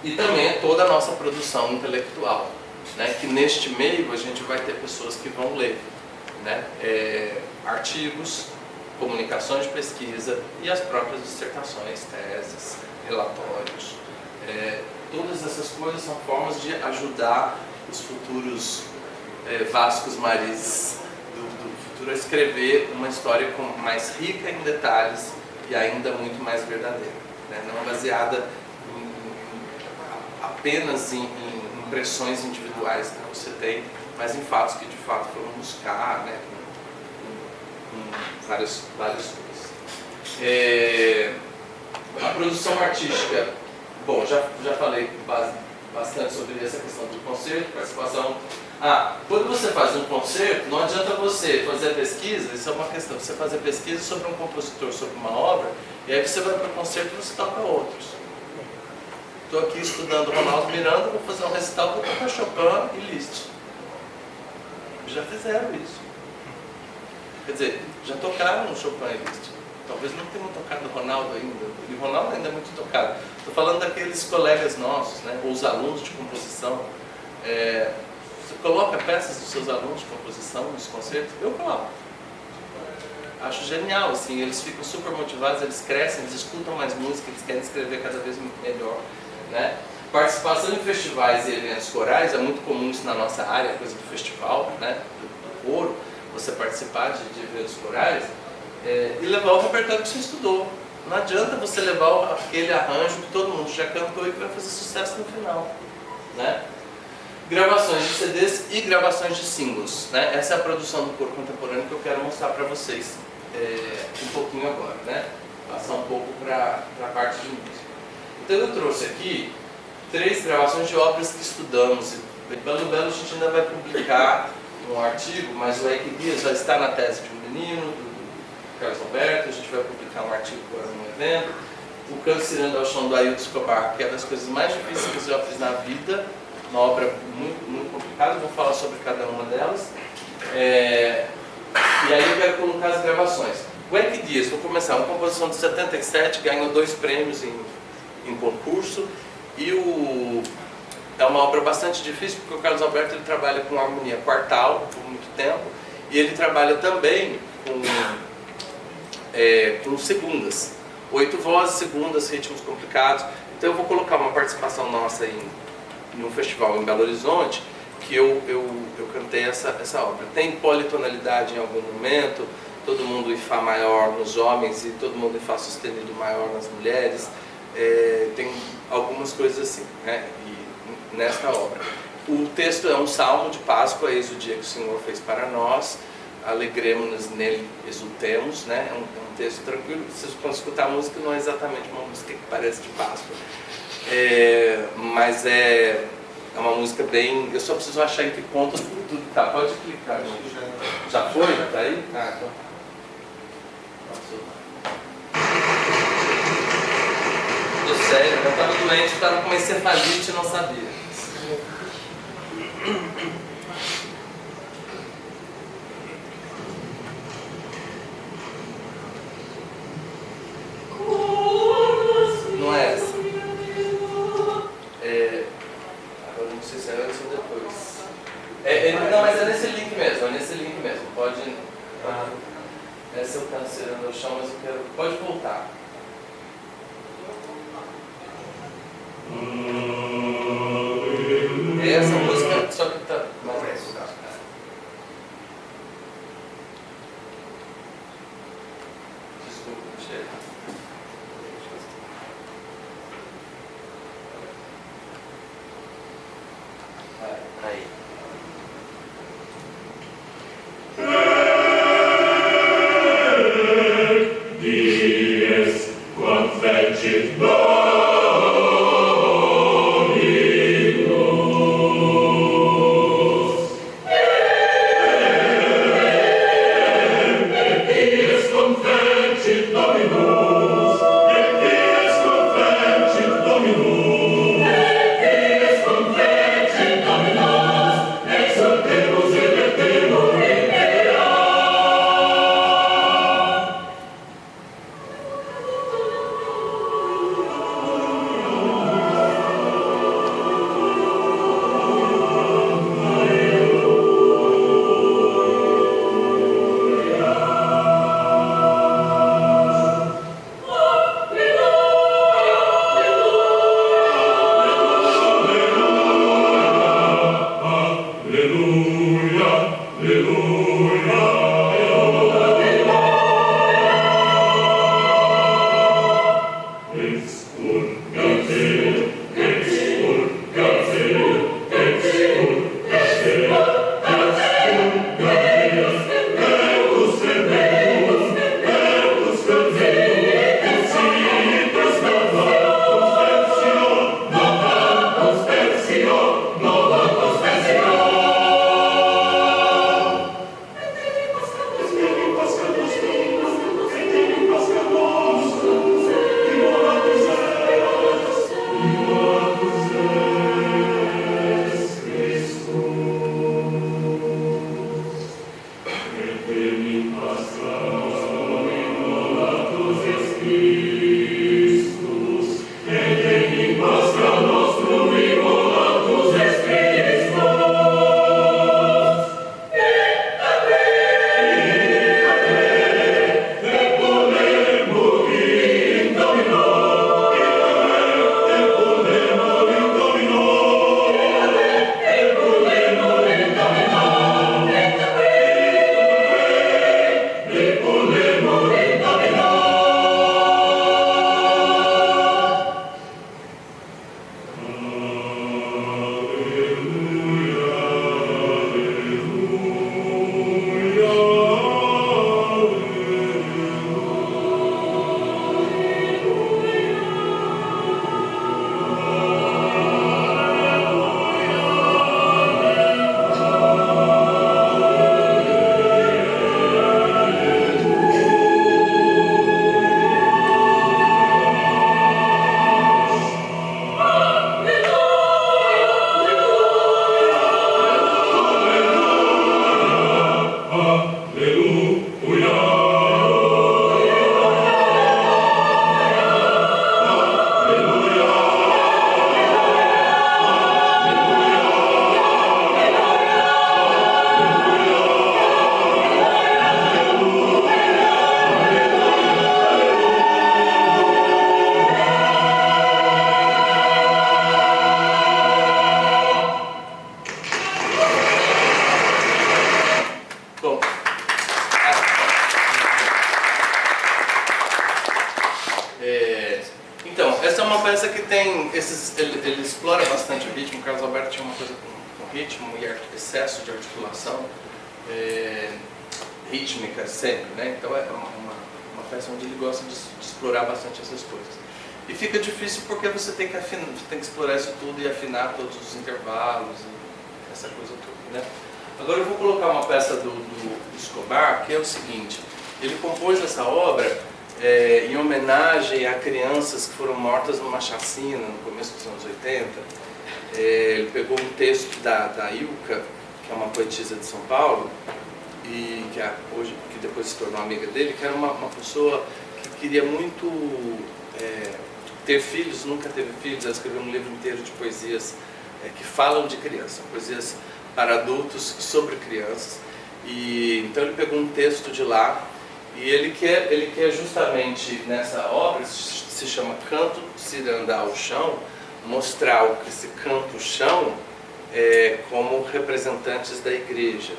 E também toda a nossa produção intelectual, né? Que neste meio a gente vai ter pessoas que vão ler, né? Artigos, comunicações de pesquisa e as próprias dissertações, teses, relatórios. Todas essas coisas são formas de ajudar os futuros Vascos Maris do futuro a escrever uma história mais rica em detalhes e ainda muito mais verdadeira, né? Não baseada apenas em impressões individuais que você tem, mas em fatos que de fato foram buscar, né? Várias coisas. A produção artística, bom, já falei bastante sobre essa questão do concerto, participação. Quando você faz um concerto, não adianta você fazer pesquisa, isso é uma questão, você fazer pesquisa sobre um compositor, sobre uma obra, e aí você vai para o concerto e você toca outros. Estou aqui estudando Ronaldo Miranda, vou fazer um recital, vou tocar Chopin e Liszt. Já fizeram isso. Quer dizer, já tocaram no Chopin e Liszt. Talvez não tenham tocado Ronaldo ainda. E Ronaldo ainda é muito tocado. Estou falando daqueles colegas nossos, né, ou os alunos de composição. Você coloca peças dos seus alunos de composição nos concertos? Eu coloco. Acho genial, assim, eles ficam super motivados, eles crescem, eles escutam mais música, eles querem escrever cada vez melhor, né? Participação em festivais e eventos corais, é muito comum isso na nossa área, coisa do festival, né? Do coro, você participar de eventos corais e levar o repertório que você estudou. Não adianta você levar aquele arranjo que todo mundo já cantou e que vai fazer sucesso no final, né? Gravações de CDs e gravações de singles, né? Essa é a produção do coro contemporâneo que eu quero mostrar para vocês um pouquinho agora, né? Passar um pouco para a parte de música. Então eu trouxe aqui 3 gravações de obras que estudamos. Belo a gente ainda vai publicar um artigo, mas o Eike Dias já está na tese de um menino, do Carlos Alberto. A gente vai publicar um artigo agora no evento. O Canto Ciranda ao Chão do Ailton Escobar, que é das coisas mais difíceis que eu já fiz na vida. Uma obra muito, muito complicada, vou falar sobre cada uma delas. E aí eu quero colocar as gravações. O Eike Dias, vou começar, uma composição de 77, ganhou 2 prêmios em concurso. E é uma obra bastante difícil, porque o Carlos Alberto ele trabalha com harmonia quartal por muito tempo. E ele trabalha também com segundas. 8 vozes, segundas, ritmos complicados. Então eu vou colocar uma participação nossa em um festival em Belo Horizonte, que eu cantei essa obra. Tem politonalidade em algum momento, todo mundo em Fá maior nos homens e todo mundo em Fá sustenido maior nas mulheres. Tem algumas coisas assim, né? E nesta obra. O texto é um salmo de Páscoa, eis o dia que o Senhor fez para nós, alegremos-nos nele, exultemos, né? É um texto tranquilo. Vocês quando escutar a música, não é exatamente uma música que parece de Páscoa. Mas é uma música bem... Eu só preciso achar em que ponto tudo tá. Pode clicar. Já foi? Tá aí? Então. Tô sério, eu tava doente, tava com uma encefalite e não sabia. Não é essa. Pode voltar. Essa música só que tá mais lento. Desculpa, chega. Aí. Dies confecit Ele explora bastante o ritmo. O Carlos Alberto tinha uma coisa com ritmo e excesso de articulação rítmica sempre, né? Então é uma peça onde ele gosta de explorar bastante essas coisas. E fica difícil porque você tem que explorar isso tudo e afinar todos os intervalos e essa coisa toda, né? Agora eu vou colocar uma peça do Escobar, que é o seguinte: ele compôs essa obra em homenagem a crianças que foram mortas numa chacina no começo dos anos 80. Ele pegou um texto da Ilka, que é uma poetisa de São Paulo, e que depois se tornou amiga dele, que era uma pessoa que queria muito ter filhos, nunca teve filhos. Ela escreveu um livro inteiro de poesias que falam de criança, poesias para adultos sobre crianças. E então ele pegou um texto de lá E ele quer justamente nessa obra, que se chama Canto Ciranda ao Chão, mostrar esse canto-chão como representantes da igreja,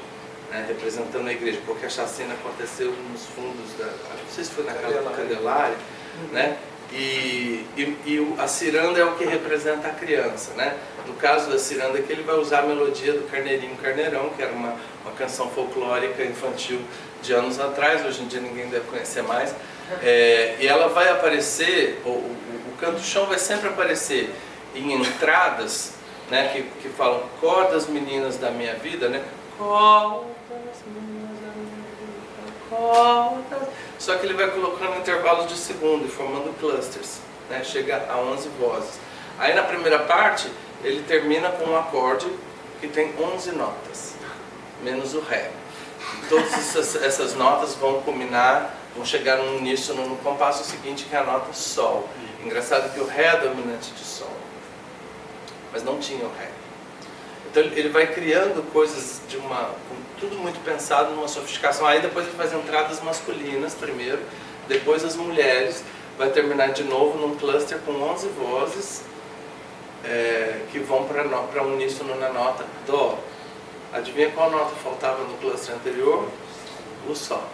né? Representando a igreja, porque a chacina aconteceu nos fundos não sei se foi na Candelária, né? E a ciranda é o que representa a criança, né? No caso da ciranda aqui, ele vai usar a melodia do Carneirinho Carneirão, que era uma canção folclórica infantil de anos atrás, hoje em dia ninguém deve conhecer mais. E ela vai aparecer, o canto-chão vai sempre aparecer em entradas, né, que falam cordas meninas da minha vida, né? Cordas meninas da minha vida, cordas. Só que ele vai colocando intervalos de segundo e formando clusters, né? Chega a 11 vozes. Aí na primeira parte ele termina com um acorde que tem 11 notas, menos o Ré. E todas essas notas vão combinar, vão chegar num uníssono no compasso seguinte, que é a nota Sol. Engraçado que o Ré é dominante de Sol, mas não tinha o Ré. Então ele vai criando coisas com tudo muito pensado, numa sofisticação. Aí depois ele faz entradas masculinas primeiro, depois as mulheres, vai terminar de novo num cluster com 11 vozes que vão para uníssono na nota Dó. Adivinha qual nota faltava no cluster anterior? O Sol,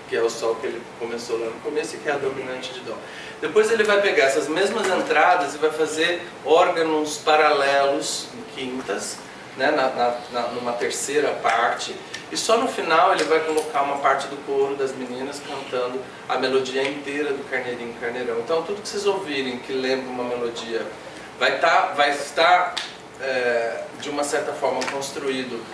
que é o Sol que ele começou lá no começo e que é a dominante de Dó. Depois ele vai pegar essas mesmas entradas e vai fazer órgãos paralelos em quintas, né, numa terceira parte, e só no final ele vai colocar uma parte do coro das meninas cantando a melodia inteira do Carneirinho Carneirão. Então tudo que vocês ouvirem que lembra uma melodia vai estar de uma certa forma construído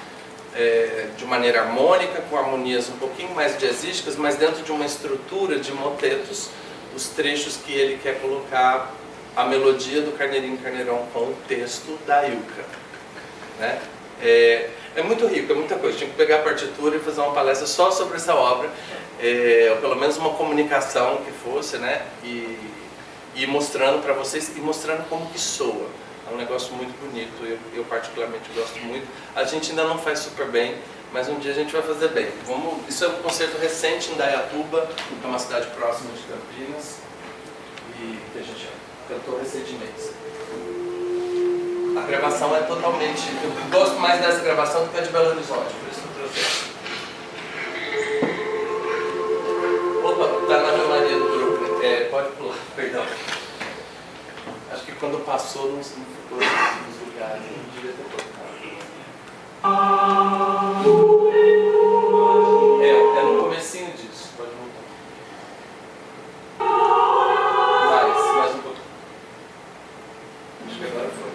de maneira harmônica, com harmonias um pouquinho mais jazzísticas, mas dentro de uma estrutura de motetos, os trechos que ele quer colocar a melodia do Carneirinho Carneirão com o texto da Ilka, né? É muito rico, é muita coisa. Tinha que pegar a partitura e fazer uma palestra só sobre essa obra, ou pelo menos uma comunicação que fosse, né? E mostrando para vocês, e mostrando como que soa. É um negócio muito bonito, eu particularmente gosto muito. A gente ainda não faz super bem, mas um dia a gente vai fazer bem. Isso é um concerto recente em Dayatuba, que é uma cidade próxima de Campinas, e que a gente cantou recentemente. A gravação é totalmente... Eu gosto mais dessa gravação do que a de Belo Horizonte, por isso que eu trouxe. Opa, tá na memoria do grupo. Pode pular, perdão. Acho que quando passou não ficou nos lugares, não devia ter colocado. É no comecinho disso, pode voltar. Mais um pouquinho. Acho que agora foi.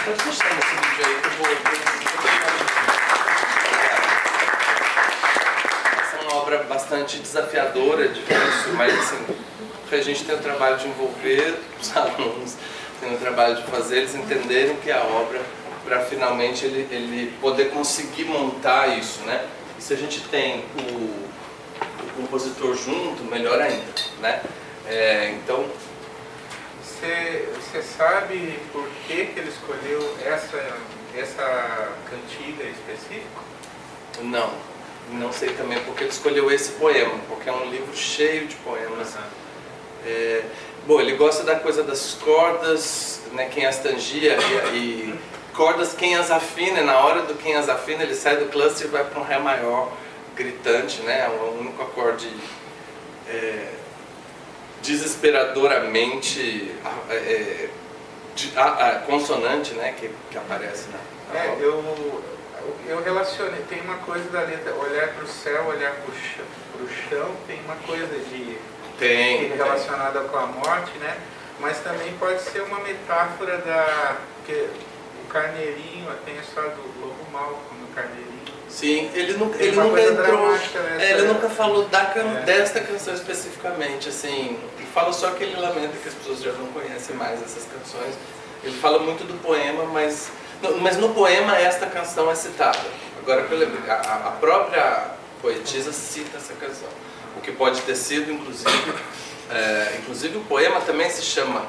Pode deixar nesse vídeo aí que eu vou... Essa é uma obra bastante desafiadora, difícil, mas assim, porque a gente tem o trabalho de envolver os alunos, tem o trabalho de fazer eles entenderem o que é a obra, para finalmente ele poder conseguir montar isso, né? E se a gente tem o compositor junto, melhor ainda, né? Então... Você sabe por que ele escolheu essa cantiga específica? Não sei também porque ele escolheu esse poema, porque é um livro cheio de poemas. Bom, ele gosta da coisa das cordas, né, quem as tangia e cordas quem as afina. Na hora do quem as afina, ele sai do cluster e vai para um Ré maior gritante, né? É o único acorde desesperadoramente consonante, né, que aparece na obra. Eu relacionei, tem uma coisa da letra, olhar para o céu, olhar para o chão, tem uma coisa relacionada com a morte, né? Mas também pode ser uma metáfora porque o carneirinho tem a história do lobo mau como o carneirinho. Sim, ele nunca entrou, ele nunca falou desta canção especificamente, assim, ele fala só que ele lamenta que as pessoas já não conhecem mais essas canções. Ele fala muito do poema, mas no poema esta canção é citada. Agora a própria poetisa cita essa canção, o que pode ter sido, inclusive o poema também se chama,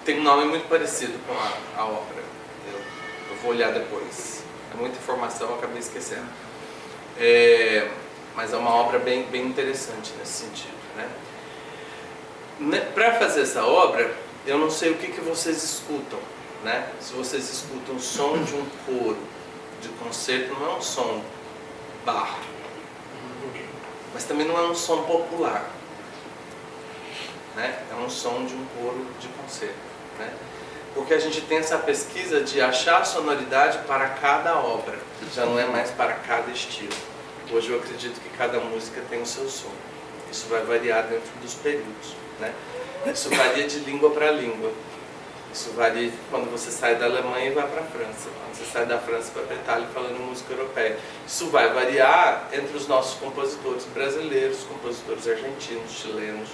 tem um nome muito parecido com a ópera, eu vou olhar depois. É muita informação, eu acabei esquecendo. Mas é uma obra bem interessante nesse sentido, né? Para fazer essa obra, eu não sei o que vocês escutam, né? Se vocês escutam o som de um coro de concerto, não é um som Bach, mas também não é um som popular, né? É um som de um coro de concerto, né? Porque a gente tem essa pesquisa de achar sonoridade para cada obra, já não é mais para cada estilo. Hoje eu acredito que cada música tem o seu som. Isso vai variar dentro dos períodos, né? Isso varia de língua para língua. Isso varia quando você sai da Alemanha e vai para a França. Quando você sai da França e vai para a Itália falando música europeia. Isso vai variar entre os nossos compositores brasileiros, compositores argentinos, chilenos,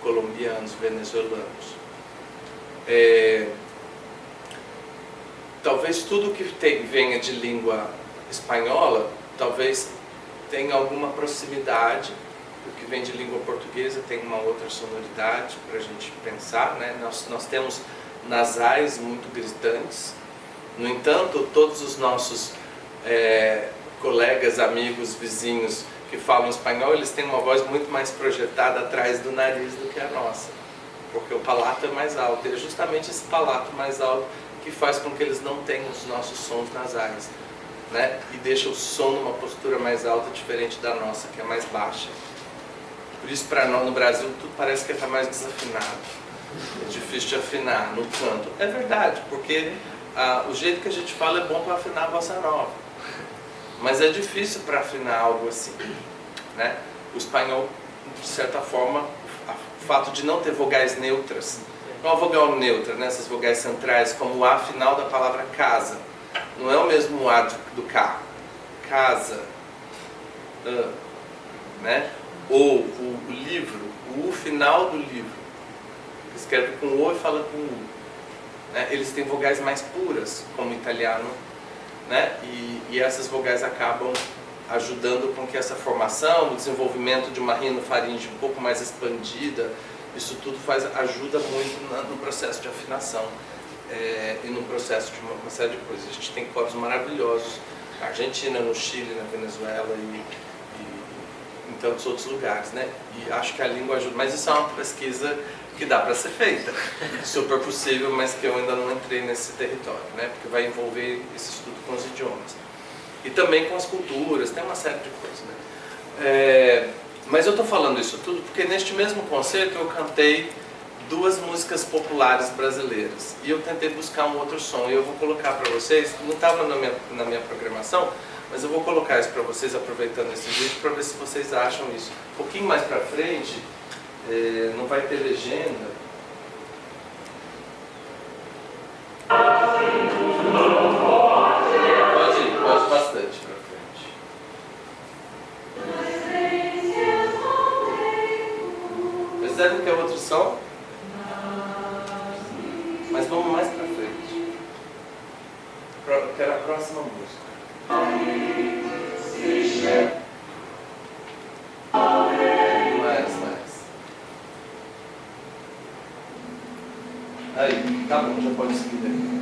colombianos, venezuelanos. Talvez tudo que venha de língua espanhola, talvez tenha alguma proximidade. O que vem de língua portuguesa tem uma outra sonoridade para a gente pensar, né? Nós temos nasais muito gritantes. No entanto, todos os nossos colegas, amigos, vizinhos que falam espanhol, eles têm uma voz muito mais projetada atrás do nariz do que a nossa, porque o palato é mais alto. E é justamente esse palato mais alto que faz com que eles não tenham os nossos sons nasais, né? E deixa o som numa postura mais alta, diferente da nossa, que é mais baixa. Por isso, para nós no Brasil, tudo parece que está mais desafinado. É difícil de afinar no canto. É verdade, porque o jeito que a gente fala é bom para afinar a bossa nova. Mas é difícil para afinar algo assim, né? O espanhol, de certa forma, o fato de não ter vogais neutras, não a vogal neutra, né? Essas vogais centrais, como o A final da palavra casa. Não é o mesmo A do K. Casa. Né? Ou o livro, o U final do livro. Escreve com O e fala com U. Né? Eles têm vogais mais puras, como o italiano. Né? E essas vogais acabam ajudando com que essa formação, o desenvolvimento de uma rinofaringe um pouco mais expandida, isso tudo ajuda muito no processo de afinação e no processo de uma série de coisas. A gente tem coros maravilhosos na Argentina, no Chile, na Venezuela e em tantos outros lugares, né? E acho que a língua ajuda, mas isso é uma pesquisa que dá para ser feita, super possível, mas que eu ainda não entrei nesse território, né? Porque vai envolver esse estudo com os idiomas e também com as culturas, tem uma série de coisas, né? Mas eu estou falando isso tudo porque neste mesmo concerto eu cantei 2 músicas populares brasileiras e eu tentei buscar um outro som e eu vou colocar para vocês, não estava na minha programação, mas eu vou colocar isso para vocês aproveitando esse vídeo para ver se vocês acham isso. Um pouquinho mais para frente, não vai ter legenda. som? Mas vamos mais pra frente. Que era a próxima música. Mais. Aí, tá bom, já pode seguir daí.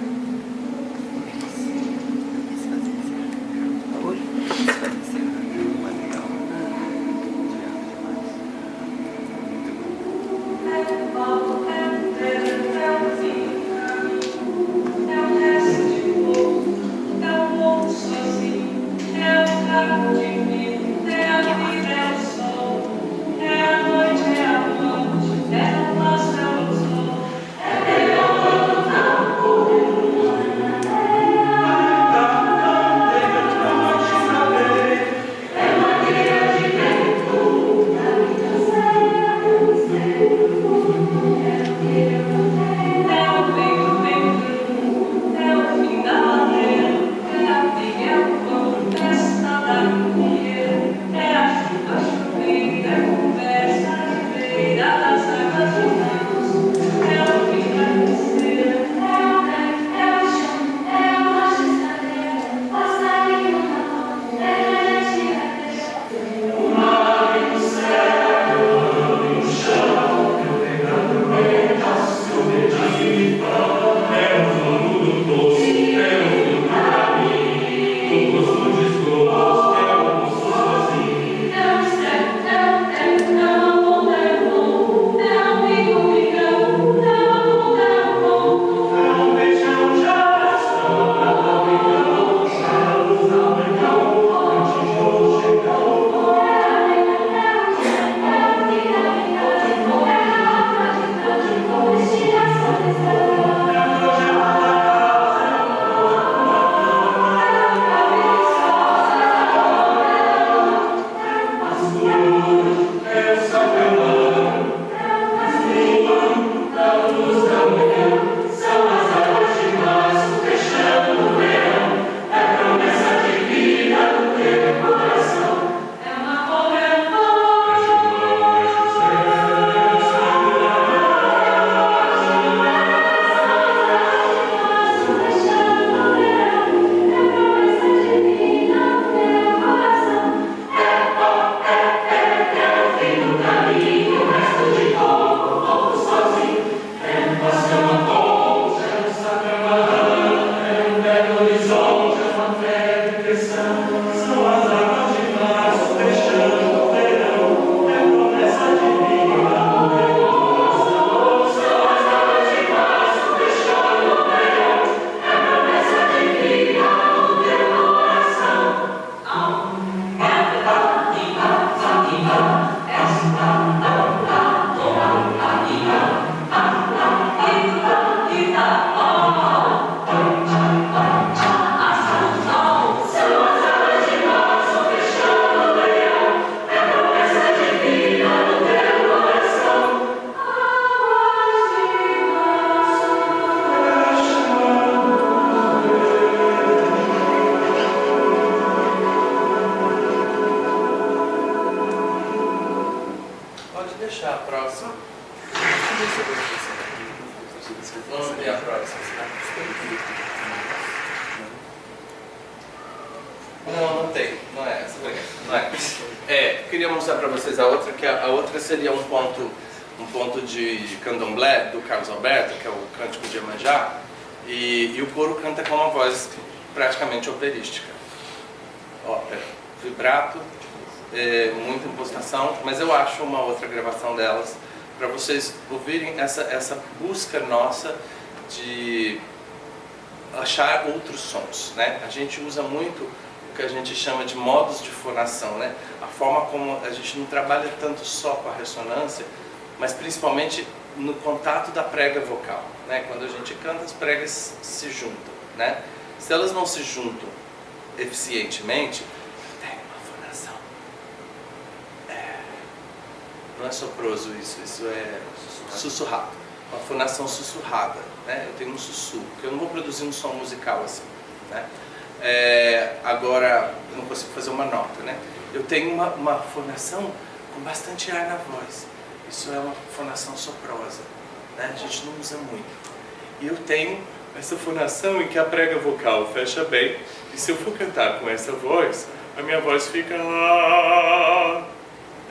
deixar a próxima. Vamos ver a próxima. Não tem. Não é essa. Não é. Queria mostrar para vocês a outra, que a outra seria um ponto de candomblé do Carlos Alberto, que é o Cântico de Iemanjá, e o coro canta com uma voz praticamente operística. Ó, vibrato, muita impostação, mas eu acho uma outra gravação delas para vocês ouvirem essa busca nossa de achar outros sons, né? A gente usa muito o que a gente chama de modos de fonação, né? A forma como a gente não trabalha tanto só com a ressonância, mas principalmente no contato da prega vocal, né? Quando a gente canta, as pregas se juntam, né? Se elas não se juntam eficientemente, tem uma fonação. Não é soproso isso é sussurrado. Uma fonação sussurrada, né? Eu tenho um sussurro, porque eu não vou produzir um som musical assim, né? Agora, eu não consigo fazer uma nota, né? Eu tenho uma fonação com bastante ar na voz. isso é uma fonação soprosa, né? A gente não usa muito. E eu tenho essa fonação em que a prega vocal fecha bem, e se eu for cantar com essa voz, a minha voz fica...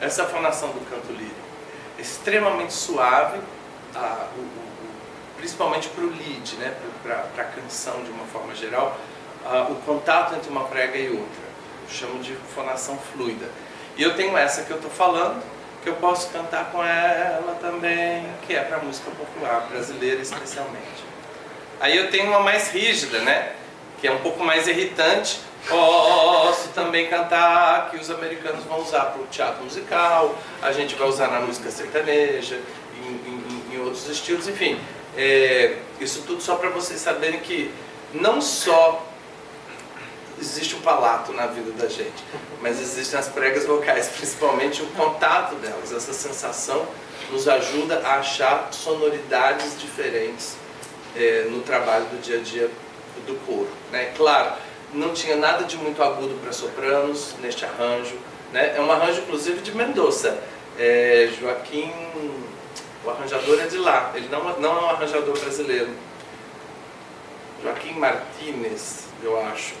Essa é a fonação do canto lírico. Extremamente suave, principalmente para o lead, né? Para a canção de uma forma geral, o contato entre uma prega e outra. Eu chamo de fonação fluida. E eu tenho essa que eu estou falando, que eu posso cantar com ela também, que é para a música popular brasileira especialmente. Aí eu tenho uma mais rígida, né? Que é um pouco mais irritante. Posso também cantar, que os americanos vão usar para o teatro musical, a gente vai usar na música sertaneja, em outros estilos, enfim. Isso tudo só para vocês saberem que não só existe um palato na vida da gente, mas existem as pregas vocais, principalmente o contato delas. Essa sensação nos ajuda a achar sonoridades diferentes no trabalho do dia a dia do coro, né? Claro, não tinha nada de muito agudo para sopranos neste arranjo, né? É um arranjo inclusive de Mendoza. Joaquim, o arranjador é de lá, ele não é um arranjador brasileiro. Joaquim Martínez, eu acho.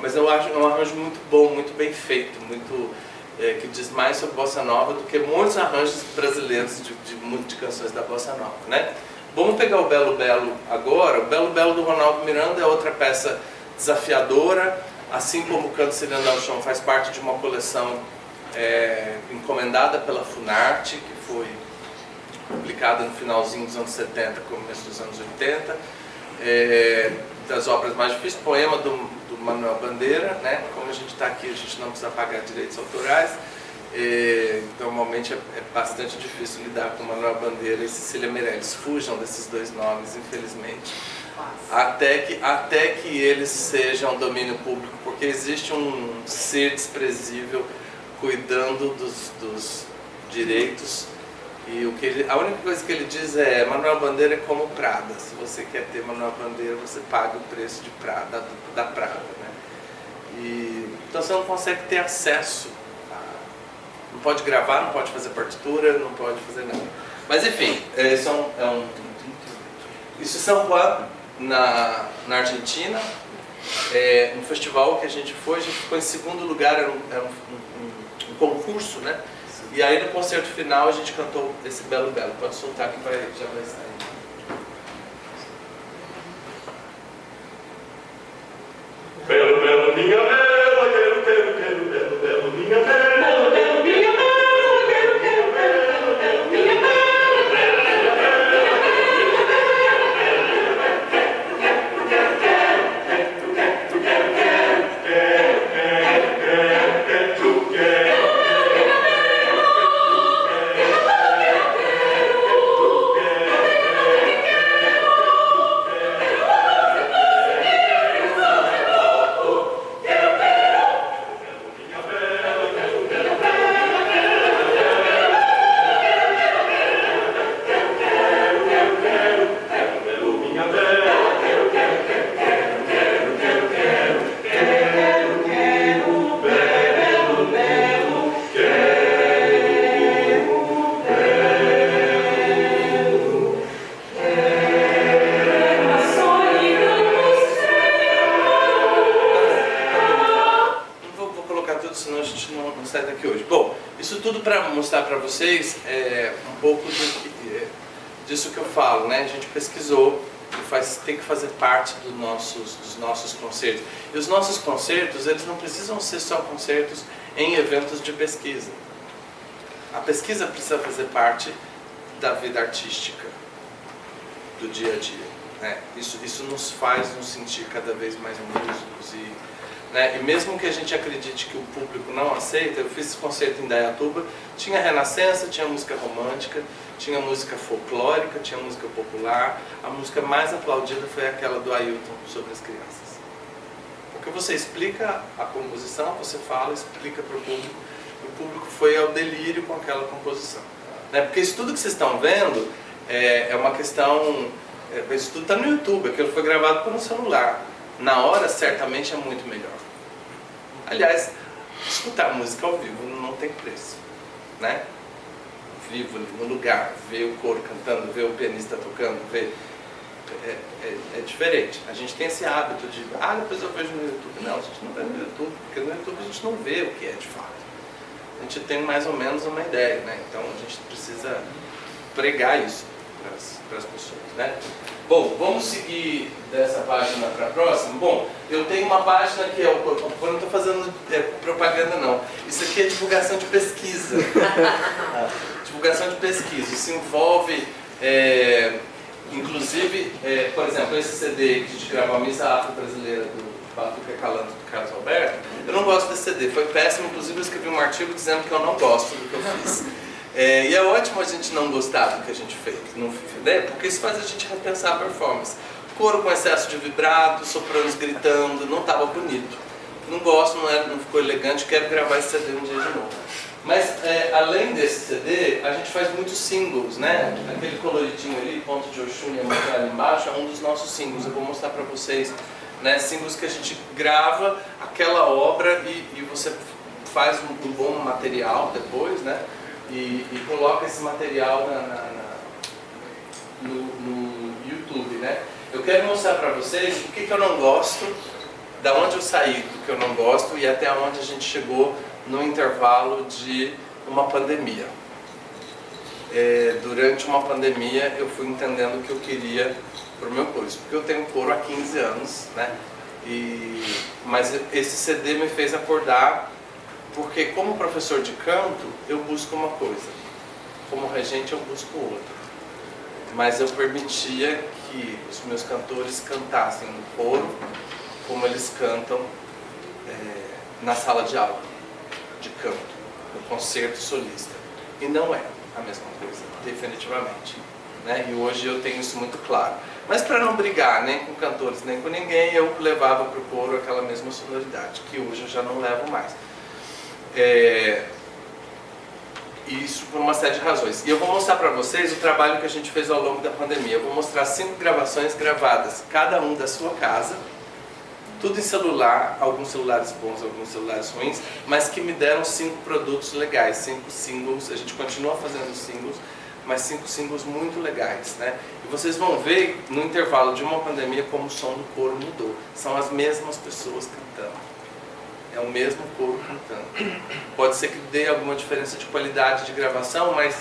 Mas eu acho um arranjo muito bom, muito bem feito, que diz mais sobre bossa nova do que muitos arranjos brasileiros de canções da bossa nova, né? Vamos pegar o Belo Belo agora. O Belo Belo do Ronaldo Miranda é outra peça desafiadora, assim como o Canto Cirando ao Chão faz parte de uma coleção encomendada pela Funarte, que foi publicada no finalzinho dos anos 70, começo dos anos 80, das obras mais difíceis, poema do Manuel Bandeira, né? Como a gente está aqui, a gente não precisa pagar direitos autorais. Normalmente é bastante difícil lidar com Manuel Bandeira e Cecília Meirelles. Fujam desses dois nomes, infelizmente, até que eles sejam domínio público, porque existe um ser desprezível cuidando dos direitos, e a única coisa que ele diz é: Manuel Bandeira é como Prada, se você quer ter Manuel Bandeira, você paga o preço de Prada, da Prada, né? Então você não consegue ter acesso. Não pode gravar, não pode fazer partitura, não pode fazer nada. Mas enfim, isso em São Juan, na Argentina, um festival que a gente ficou em segundo lugar, era um concurso, né? E aí no concerto final a gente cantou esse Belo Belo. Pode soltar que já vai sair. Belo, belo, minha bela, quero, belo, belo, minha bela. Mostrar para vocês um pouco disso que eu falo, né? A gente pesquisou e tem que fazer parte dos nossos concertos. E os nossos concertos, eles não precisam ser só concertos em eventos de pesquisa. A pesquisa precisa fazer parte da vida artística, do dia a dia, né? Isso nos faz nos sentir cada vez mais músicos e mesmo que a gente acredite que o público não aceita. Eu fiz esse concerto em Indaiatuba, tinha renascença, tinha música romântica, tinha música folclórica, tinha música popular. A música mais aplaudida foi aquela do Ailton, sobre as crianças. Porque você explica a composição, você fala, explica para o público, e o público foi ao delírio com aquela composição, né? Porque isso tudo que vocês estão vendo é uma questão... isso tudo está no YouTube, aquilo foi gravado por um celular. Na hora, certamente, é muito melhor. Aliás, escutar música ao vivo não tem preço, né? vivo ali, no lugar, ver o coro cantando, ver o pianista tocando, ver... É diferente. A gente tem esse hábito de, depois eu vejo no YouTube. Não, a gente não vê no YouTube, porque no YouTube a gente não vê o que é de fato. A gente tem mais ou menos uma ideia, né? Então a gente precisa pregar isso para as pessoas, né? Bom, vamos seguir dessa página para a próxima. Bom, eu tenho uma página que eu não estou fazendo propaganda não. Isso aqui é divulgação de pesquisa. Divulgação de pesquisa. Isso envolve, inclusive, por exemplo, esse CD que a gente gravou, a Missa Afro-Brasileira do Batuque Calanto do Carlos Alberto. Eu não gosto desse CD, foi péssimo. Inclusive eu escrevi um artigo dizendo que eu não gosto do que eu fiz. E é ótimo a gente não gostar do que a gente fez, né? Porque isso faz a gente repensar a performance. Coro com excesso de vibrato, sopranos gritando, não estava bonito. Não gosto, não ficou elegante, quero gravar esse CD um dia de novo. Mas além desse CD, a gente faz muitos singles, né? Aquele coloridinho ali, ponto de Oxum e a música ali embaixo, é um dos nossos singles. Eu vou mostrar para vocês, né? Singles que a gente grava aquela obra e você faz um bom material depois, né? E coloca esse material no YouTube, né? Eu quero mostrar para vocês o que eu não gosto, da onde eu saí do que eu não gosto e até onde a gente chegou no intervalo de uma pandemia. Durante uma pandemia eu fui entendendo o que eu queria para o meu curso, porque eu tenho coro há 15 anos, né? Mas esse CD me fez acordar. Porque como professor de canto, eu busco uma coisa. Como regente, eu busco outra. Mas eu permitia que os meus cantores cantassem no coro como eles cantam na sala de aula, de canto, no concerto solista. E não é a mesma coisa, definitivamente. Né? E hoje eu tenho isso muito claro. Mas para não brigar nem com cantores, nem com ninguém, eu levava para o coro aquela mesma sonoridade, que hoje eu já não levo mais. Isso por uma série de razões. E eu vou mostrar para vocês o trabalho que a gente fez ao longo da pandemia. Eu vou mostrar 5 gravações gravadas, cada um da sua casa, tudo em celular, alguns celulares bons, alguns celulares ruins, mas que me deram 5 produtos legais, 5 singles. A gente continua fazendo singles, mas 5 singles muito legais, né? E vocês vão ver no intervalo de uma pandemia como o som do coro mudou. São as mesmas pessoas cantando. É o mesmo coro cantando. Pode ser que dê alguma diferença de qualidade de gravação, mas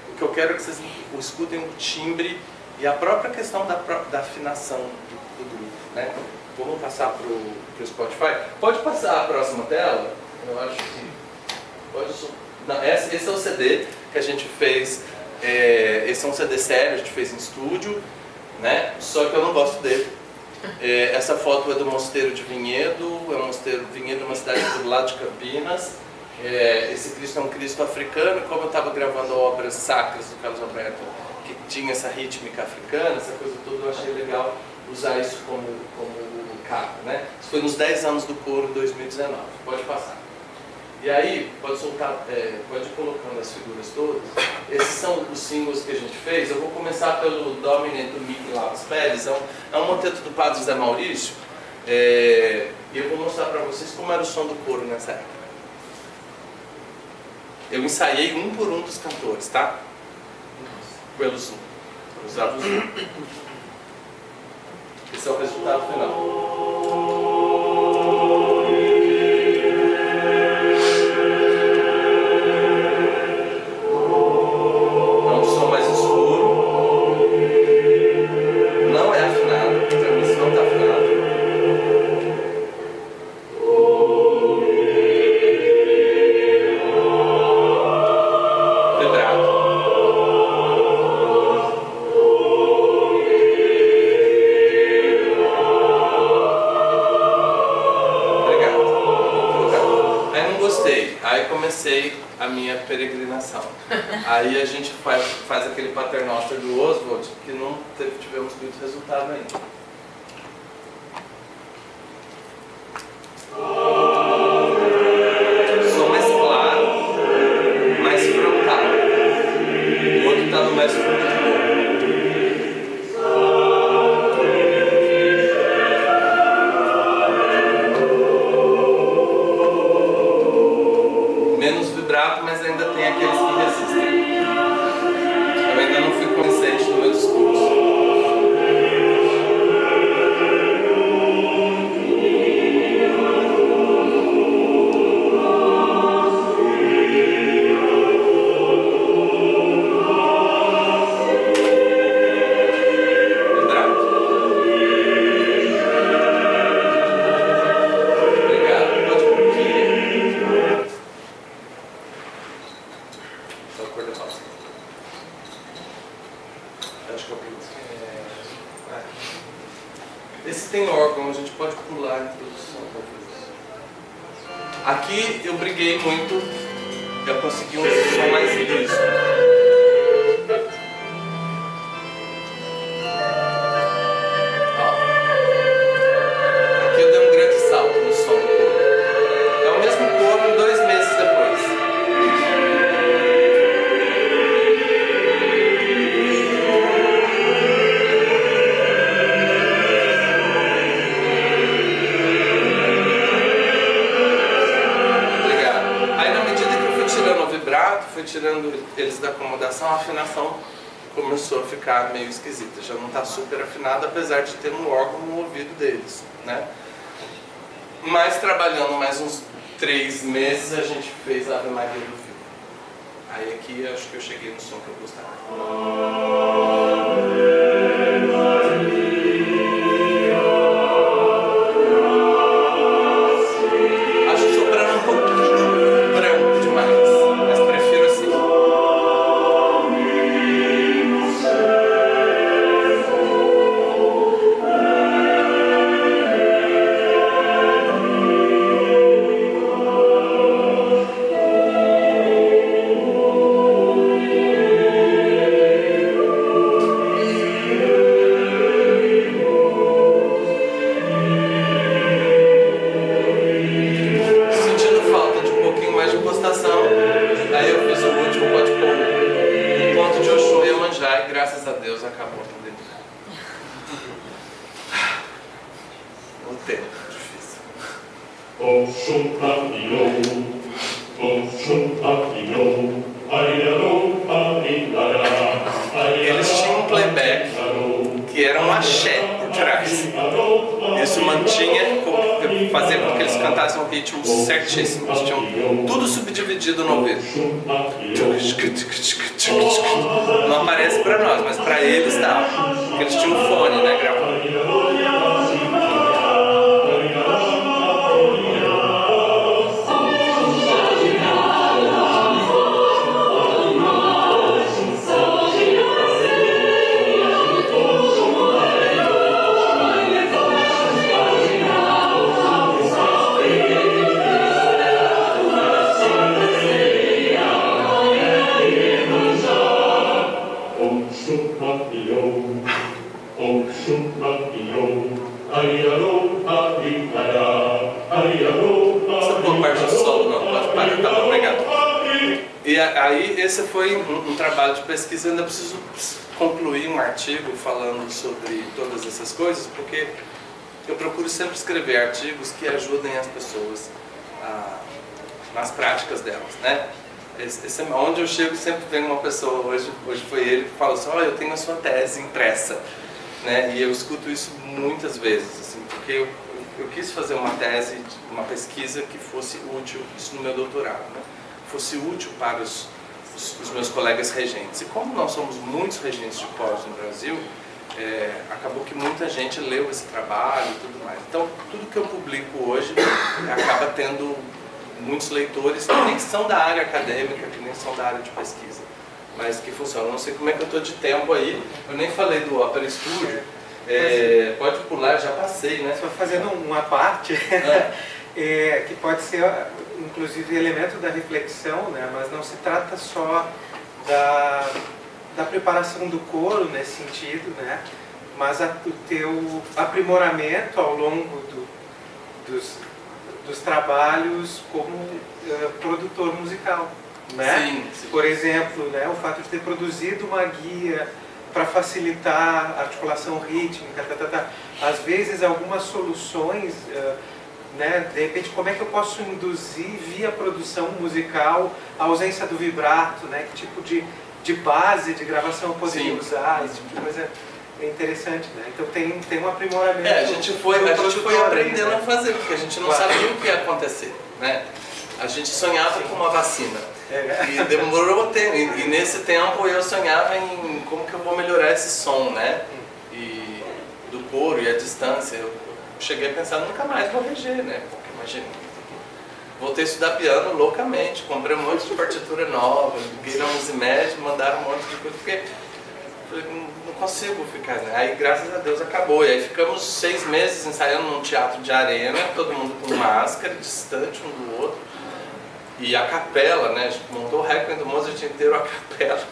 o que eu quero é que vocês escutem o timbre e a própria questão da afinação do grupo, né? Vamos passar para o Spotify. Pode passar a próxima tela? Eu acho que... Pode... Não, esse é o CD que a gente fez. Esse é um CD sério, a gente fez em estúdio, né? Só que eu não gosto dele. Essa foto é do Mosteiro de Vinhedo, é um mosteiro de Vinhedo, uma cidade do lado de Campinas. Esse Cristo é um Cristo africano, e como eu estava gravando obras sacras do Carlos Alberto, que tinha essa rítmica africana, essa coisa toda, eu achei legal usar isso como capa, né? Isso foi nos 10 anos do coro em 2019, pode passar. E aí, pode soltar, pode ir colocando as figuras todas. Esses são os singles que a gente fez. Eu vou começar pelo Domine do Mickey Laos Pérez. É um moteto do Padre Zé Maurício. E eu vou mostrar para vocês como era o som do coro nessa época. Eu ensaiei um por um dos cantores, tá? Pelo Zoom. Eu usava o Zoom. Esse é o resultado final. Peregrinação. Aí a gente faz aquele paternoster do Oswald, que não tivemos muito resultado ainda. Som mais claro, mais frontal. O outro está no mais fundo de boca. Menos vibrato, mas ainda tem aqueles que resistem. Aqui eu briguei muito, eu consegui um som mais liso. Aqui eu dei um grande salto no som do coro. É o mesmo coro 2 meses depois. Fui tirando eles da acomodação, a afinação começou a ficar meio esquisita. Já não está super afinada, apesar de ter um órgão no ouvido deles, né? Mas trabalhando mais uns 3 meses, a gente fez a Ave Maria do Vivo. Aí aqui acho que eu cheguei no som que eu gostava. Acho o soprano um pouquinho branco demais. Graças a Deus acabou a pandemia. O tempo difícil. Eles tinham um playback que era um axé por trás. Isso mantinha, fazia com que eles cantassem um ritmo certíssimo. Eles tinham tudo subdividido no ouvido. Não aparece para nós, mas para eles dava. Porque eles tinham um fone, né, gravando. E aí esse foi um trabalho de pesquisa. Eu ainda preciso concluir um artigo falando sobre todas essas coisas, porque eu procuro sempre escrever artigos que ajudem as pessoas nas práticas delas, né? Onde eu chego sempre vem uma pessoa, hoje foi ele que falou assim: olha, eu tenho a sua tese impressa, né? E eu escuto isso muitas vezes, assim, porque eu quis fazer uma tese, uma pesquisa que fosse útil, isso no meu doutorado, né? Fosse útil para os meus colegas regentes. E como nós somos muitos regentes de coros no Brasil, acabou que muita gente leu esse trabalho e tudo mais. Então, tudo que eu publico hoje acaba tendo muitos leitores que nem são da área acadêmica, que nem são da área de pesquisa, mas que funcionam. Não sei como é que eu estou de tempo aí, eu nem falei do Opera Studio. Pode pular, já passei, né? Só fazendo uma parte, que pode ser inclusive elemento da reflexão, né? Mas não se trata só da preparação do coro nesse sentido, né? Mas o teu aprimoramento ao longo dos trabalhos como produtor musical, né? Sim. Por exemplo, né, o fato de ter produzido uma guia para facilitar a articulação rítmica, às vezes algumas soluções, né, de repente como é que eu posso induzir via produção musical a ausência do vibrato, né, que tipo de base de gravação eu poderia usar, esse tipo de coisa é interessante, né? Então tem um aprimoramento. A gente foi aprendendo a fazer, porque a gente não sabia o que ia acontecer, né? A gente sonhava com uma vacina. E demorou tempo. E nesse tempo eu sonhava em como que eu vou melhorar esse som, né? E do coro e a distância. Eu cheguei a pensar, nunca mais vou reger, né? Porque imagina. Voltei a estudar piano loucamente, comprei um monte de partitura nova, liguei na Musimed, mandaram um monte de coisa, porque Falei, não consigo ficar, né? Aí graças a Deus acabou. E aí ficamos 6 meses ensaiando num teatro de arena, todo mundo com máscara, distante um do outro. E a capela, né? A gente montou o Requiem do Mozart inteiro, a capela.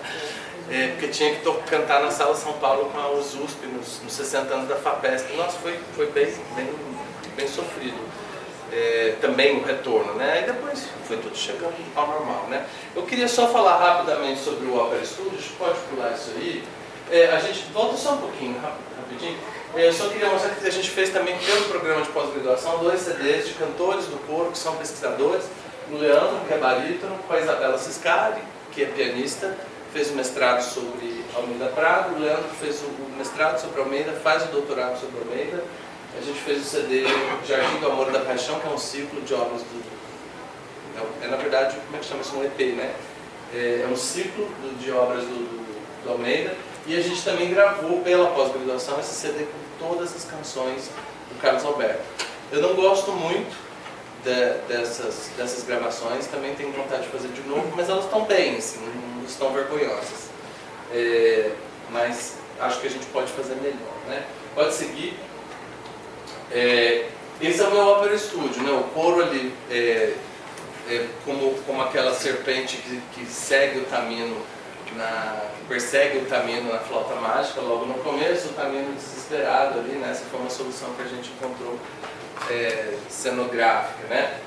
Porque tinha que cantar na Sala São Paulo com a USP nos 60 anos da FAPESP. Nossa, foi bem sofrido. Também o retorno, né? Aí depois foi tudo chegando ao normal, né? Eu queria só falar rapidamente sobre o Opera Studio, a gente pode pular isso aí. A gente volta só um pouquinho, rapidinho. Eu só queria mostrar que a gente fez também pelo programa de pós-graduação 2 CDs de cantores do coro, que são pesquisadores. O Leandro, que é barítono, com a Isabela Ciscari, que é pianista, fez o mestrado sobre Almeida Prado. O Leandro fez o mestrado sobre Almeida, faz o doutorado sobre Almeida. A gente fez o CD Jardim do Amor e da Paixão, que é um ciclo de obras na verdade, como é que chama isso? Um EP, né? É um ciclo de obras do Almeida. E a gente também gravou pela pós-graduação esse CD com todas as canções do Carlos Alberto. Eu não gosto muito dessas gravações, também tenho vontade de fazer de novo, mas elas estão bem, assim, não estão vergonhosas. Mas acho que a gente pode fazer melhor, né? Pode seguir. Esse é o meu Opera Studio, né? O coro ali como aquela serpente que segue o Tamino, persegue o Tamino na flauta mágica logo no começo, o Tamino desesperado ali, né? Essa foi uma solução que a gente encontrou cenográfica, né?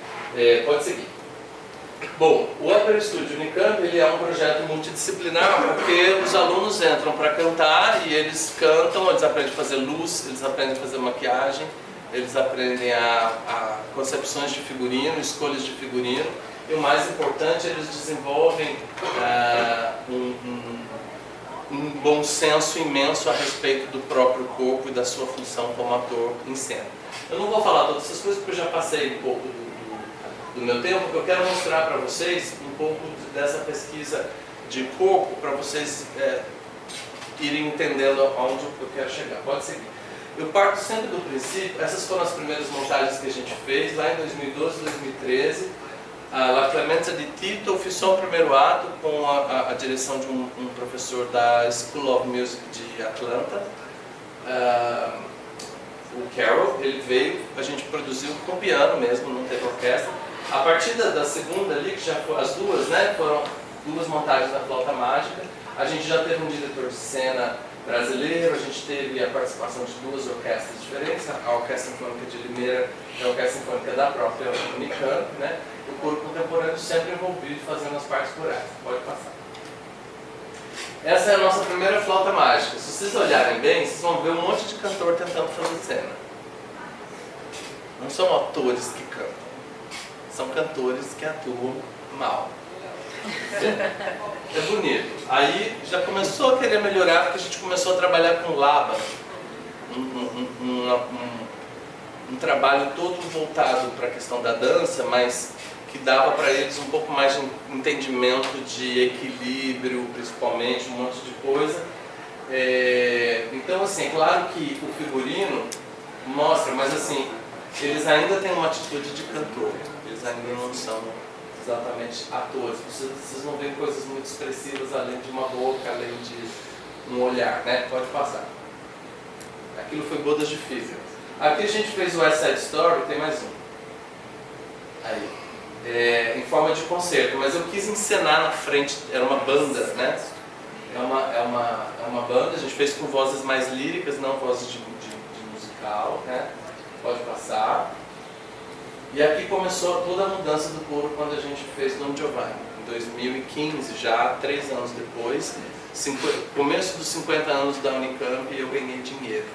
Pode seguir. Bom, o Opera Studio Unicamp ele é um projeto multidisciplinar porque os alunos entram para cantar e eles cantam, eles aprendem a fazer luz, eles aprendem a fazer maquiagem, eles aprendem a concepções de figurino, escolhas de figurino e o mais importante, eles desenvolvem um bom senso imenso a respeito do próprio corpo e da sua função como ator em cena. Eu não vou falar todas essas coisas porque eu já passei um pouco do meu tempo, porque eu quero mostrar para vocês um pouco dessa pesquisa de corpo para vocês irem entendendo aonde eu quero chegar. Pode seguir. Eu parto sempre do princípio, essas foram as primeiras montagens que a gente fez lá em 2012, 2013. La Clemenza di Tito, eu fiz só o primeiro ato com a direção de um professor da School of Music de Atlanta, o Carroll. Ele veio, a gente produziu com piano mesmo, não teve orquestra. A partir da segunda ali, que já foram as duas, né, foram 2 montagens da flauta mágica, a gente já teve um diretor de cena brasileiro, a gente teve a participação de 2 orquestras diferentes, a Orquestra Sinfônica de Limeira e a Orquestra Sinfônica da própria Unicamp, né? O coro contemporâneo sempre envolvido fazendo as partes corais. Pode passar. Essa é a nossa primeira flauta mágica. Se vocês olharem bem, vocês vão ver um monte de cantor tentando fazer cena. Não são atores que cantam, são cantores que atuam mal. É bonito. Aí já começou a querer melhorar porque a gente começou a trabalhar com Laban, um trabalho todo voltado para a questão da dança, mas que dava para eles um pouco mais de entendimento de equilíbrio, principalmente, um monte de coisa. Então, assim, é claro que o figurino mostra, mas assim, eles ainda têm uma atitude de cantor, eles ainda não são exatamente atores. Vocês não veem coisas muito expressivas além de uma boca, além de um olhar, né? Pode passar. Aquilo foi Bodas de Física. Aqui a gente fez o West Side Story, tem mais um. Aí. Em forma de concerto, mas eu quis encenar na frente, era uma banda, né? É uma banda, a gente fez com vozes mais líricas, não vozes de musical, né? Pode passar. E aqui começou toda a mudança do coro quando a gente fez Don Giovanni, em 2015, já 3 anos depois, começo dos 50 anos da Unicamp, e eu ganhei dinheiro.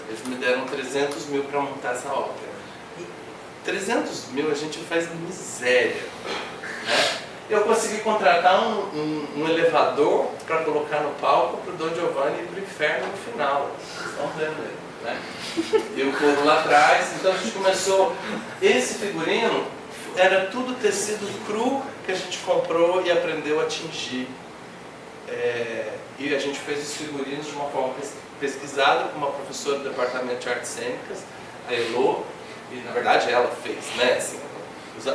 Eles me deram 300 mil para montar essa ópera. E 300 mil a gente faz miséria, né? Eu consegui contratar um elevador para colocar no palco para o Don Giovanni e para o inferno no final. Vocês estão vendo aí, né? E o coro lá atrás. Então a gente começou. Esse figurino era tudo tecido cru que a gente comprou e aprendeu a tingir. E a gente fez os figurinos de uma forma pesquisada com uma professora do departamento de artes cênicas, a Elô, e na verdade ela fez, né? Assim,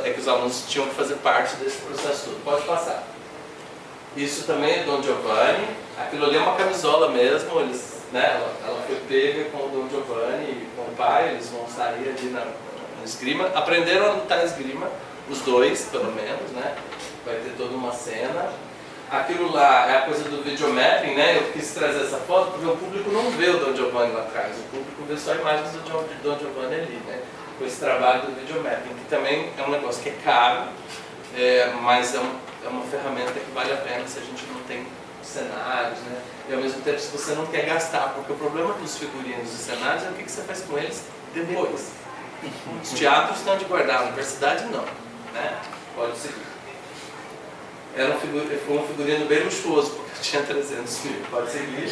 é que os alunos tinham que fazer parte desse processo todo. Pode passar. Isso também é Don Giovanni. Aquilo ali é uma camisola mesmo. Eles, né, ela foi pega com o Don Giovanni e com o pai. Eles vão sair ali na esgrima. Aprenderam a lutar esgrima, os dois, pelo menos, né? Vai ter toda uma cena. Aquilo lá é a coisa do videomapping, né? Eu quis trazer essa foto porque o público não vê o Don Giovanni lá atrás. O público vê só imagens do Don Giovanni ali, né? Com esse trabalho do videomapping, que também é um negócio que é caro, mas é uma ferramenta que vale a pena se a gente não tem cenários, né? E ao mesmo tempo se você não quer gastar, porque o problema dos figurinos e cenários é o que você faz com eles depois. Os teatros estão de guardar, a universidade não, né? Pode seguir. Foi um figurino bem luxuoso, porque eu tinha 300 mil. Pode seguir.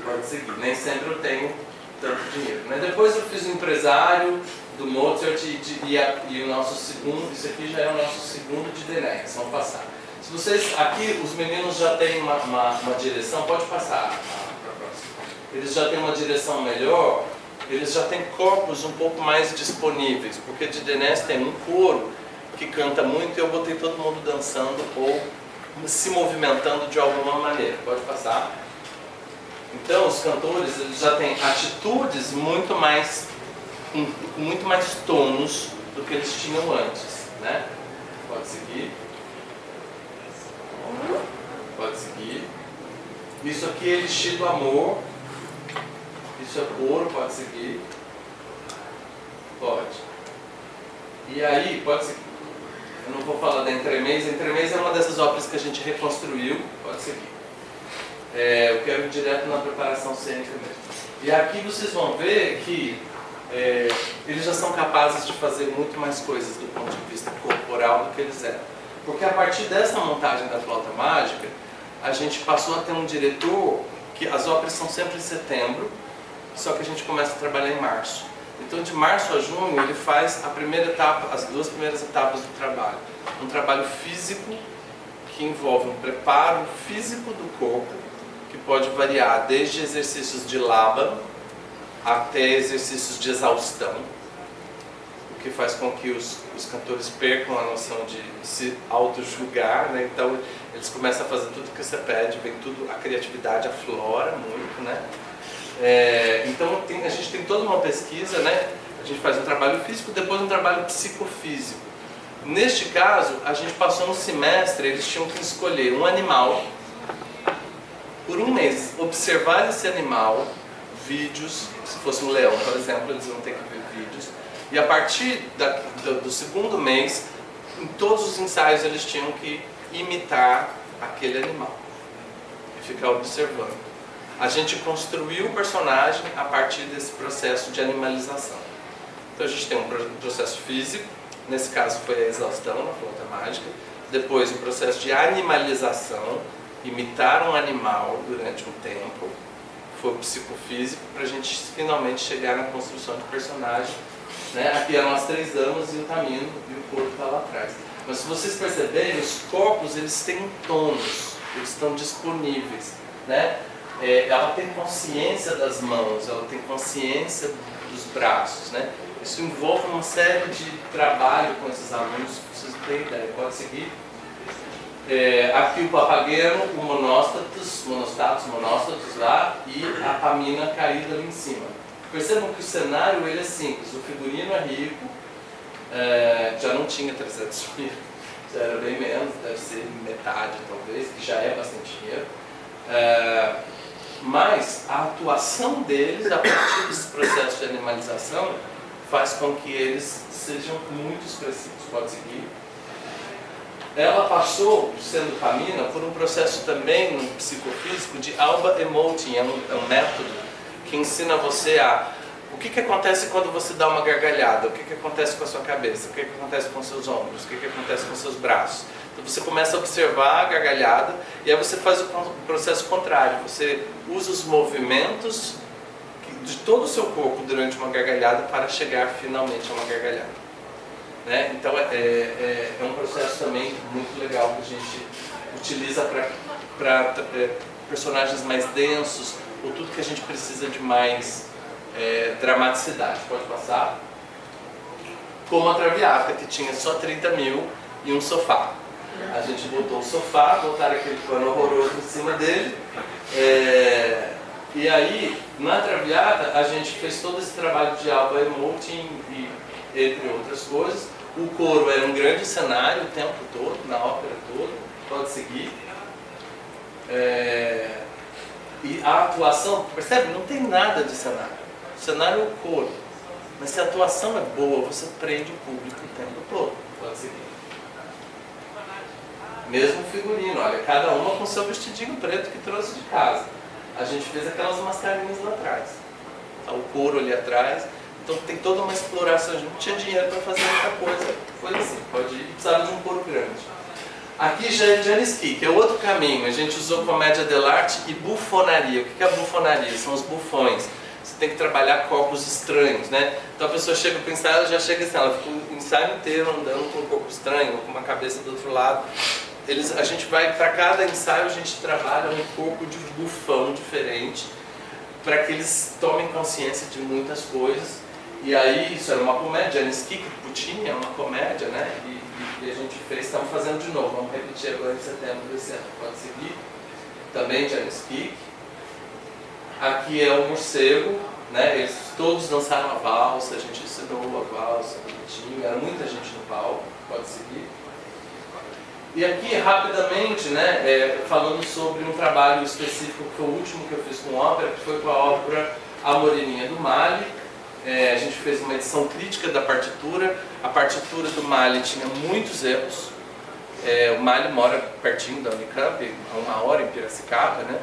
Pode seguir. Nem sempre eu tenho tanto dinheiro. Mas depois eu fiz o empresário do Mozart e o nosso segundo, isso aqui já é o nosso segundo de Denex, vamos passar. Se vocês, aqui os meninos já têm uma direção, pode passar para a próxima. Eles já têm uma direção melhor, eles já têm corpos um pouco mais disponíveis, porque de Denex tem um coro que canta muito e eu botei todo mundo dançando ou se movimentando de alguma maneira. Pode passar. Então os cantores eles já têm atitudes muito mais tonos do que eles tinham antes, né? Pode seguir. Pode seguir. Isso aqui é Elixir do Amor. Isso é couro, pode seguir. Pode. E aí, pode seguir. Eu não vou falar da Entremês. A Entremês é uma dessas óperas que a gente reconstruiu. Pode seguir. Eu quero ir direto na preparação cênica mesmo. E aqui vocês vão ver que eles já são capazes de fazer muito mais coisas do ponto de vista corporal do que eles eram. Porque a partir dessa montagem da Flauta Mágica, a gente passou a ter um diretor que as óperas são sempre em setembro, só que a gente começa a trabalhar em março. Então de março a junho ele faz a primeira etapa, as duas primeiras etapas do trabalho. Um trabalho físico que envolve um preparo físico do corpo, que pode variar desde exercícios de Laban até exercícios de exaustão, o que faz com que os cantores percam a noção de se auto-julgar, né? Então eles começam a fazer tudo o que você pede, vem tudo, a criatividade aflora muito, né? Então a gente tem toda uma pesquisa, né? A gente faz um trabalho físico, depois um trabalho psicofísico. Neste caso, a gente passou um semestre, eles tinham que escolher um animal por um mês, observar esse animal, vídeos, se fosse um leão, por exemplo, eles vão ter que ver vídeos, e a partir do segundo mês, em todos os ensaios eles tinham que imitar aquele animal e ficar observando. A gente construiu o personagem a partir desse processo de animalização. Então a gente tem um processo físico, nesse caso foi a exaustão na Flauta Mágica, depois o processo de animalização, imitar um animal durante um tempo, foi o psicofísico, para a gente finalmente chegar na construção de personagem, né? Aqui eram as 3 damas e o Tamino, e o corpo está lá atrás. Mas se vocês perceberem, os corpos eles têm tonos, eles estão disponíveis, né? Ela tem consciência das mãos, ela tem consciência dos braços, né? Isso envolve uma série de trabalho com esses alunos, vocês não têm ideia, pode seguir. Aqui o Papageno, o monóstatos lá e a Pamina caída ali em cima. Percebam que o cenário ele é simples, o figurino é rico, já não tinha 300 mil, já era bem menos, deve ser metade talvez, que já é bastante dinheiro. Mas a atuação deles, a partir desse processo de animalização, faz com que eles sejam muito expressivos. Pode seguir. Ela passou, sendo Pamina, por um processo também no psicofísico de Alba Emoting, é um método que ensina você o que acontece quando você dá uma gargalhada, o que acontece com a sua cabeça, o que acontece com os seus ombros, o que acontece com os seus braços. Então você começa a observar a gargalhada e aí você faz o processo contrário, você usa os movimentos de todo o seu corpo durante uma gargalhada para chegar finalmente a uma gargalhada. Né? Então é um processo também muito legal que a gente utiliza para personagens mais densos, ou tudo que a gente precisa de mais dramaticidade. Pode passar. Como a Traviata, que tinha só 30 mil e um sofá. A gente botou o sofá, botaram aquele pano horroroso em cima dele. E aí, na Traviata, a gente fez todo esse trabalho de alba emoting e entre outras coisas. O coro era um grande cenário o tempo todo, na ópera toda, pode seguir. E a atuação, percebe? Não tem nada de cenário. O cenário é o coro. Mas se a atuação é boa, você prende o público o tempo todo. Pode seguir. Mesmo figurino, olha, cada uma com seu vestidinho preto que trouxe de casa. A gente fez aquelas mascarinhas lá atrás. Tá o couro ali atrás. Então tem toda uma exploração. A gente não tinha dinheiro para fazer muita coisa. Foi assim, pode ir, precisava de um couro grande. Aqui já é Janisky, que é outro caminho. A gente usou comédia dell'arte e bufonaria. O que é a bufonaria? São os bufões. Você tem que trabalhar corpos estranhos, né? Então a pessoa chega para o ensaio, ela já chega assim, ela fica o ensaio inteiro andando com um corpo estranho, ou com uma cabeça do outro lado. A gente vai, para cada ensaio, a gente trabalha um corpo de bufão diferente, para que eles tomem consciência de muitas coisas. E aí, isso era uma comédia, Janisky, Puccini é uma comédia, né? E a gente fez, estamos fazendo de novo, vamos repetir agora em setembro desse ano, pode seguir. Também Janisky. Aqui é o morcego, né? Eles todos dançaram a valsa, a gente ensinou a valsa bonitinho, era muita gente no palco, pode seguir. E aqui, rapidamente, né, falando sobre um trabalho específico, que foi o último que eu fiz com ópera, que foi com a ópera A Moreninha do Mali. A gente fez uma edição crítica da partitura. A partitura do Mali tinha muitos erros. O Mali mora pertinho da Unicamp, a 1 hora em Piracicaba, né?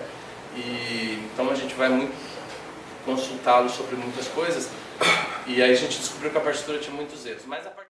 Então a gente vai muito consultá-lo sobre muitas coisas. E aí a gente descobriu que a partitura tinha muitos erros. Mas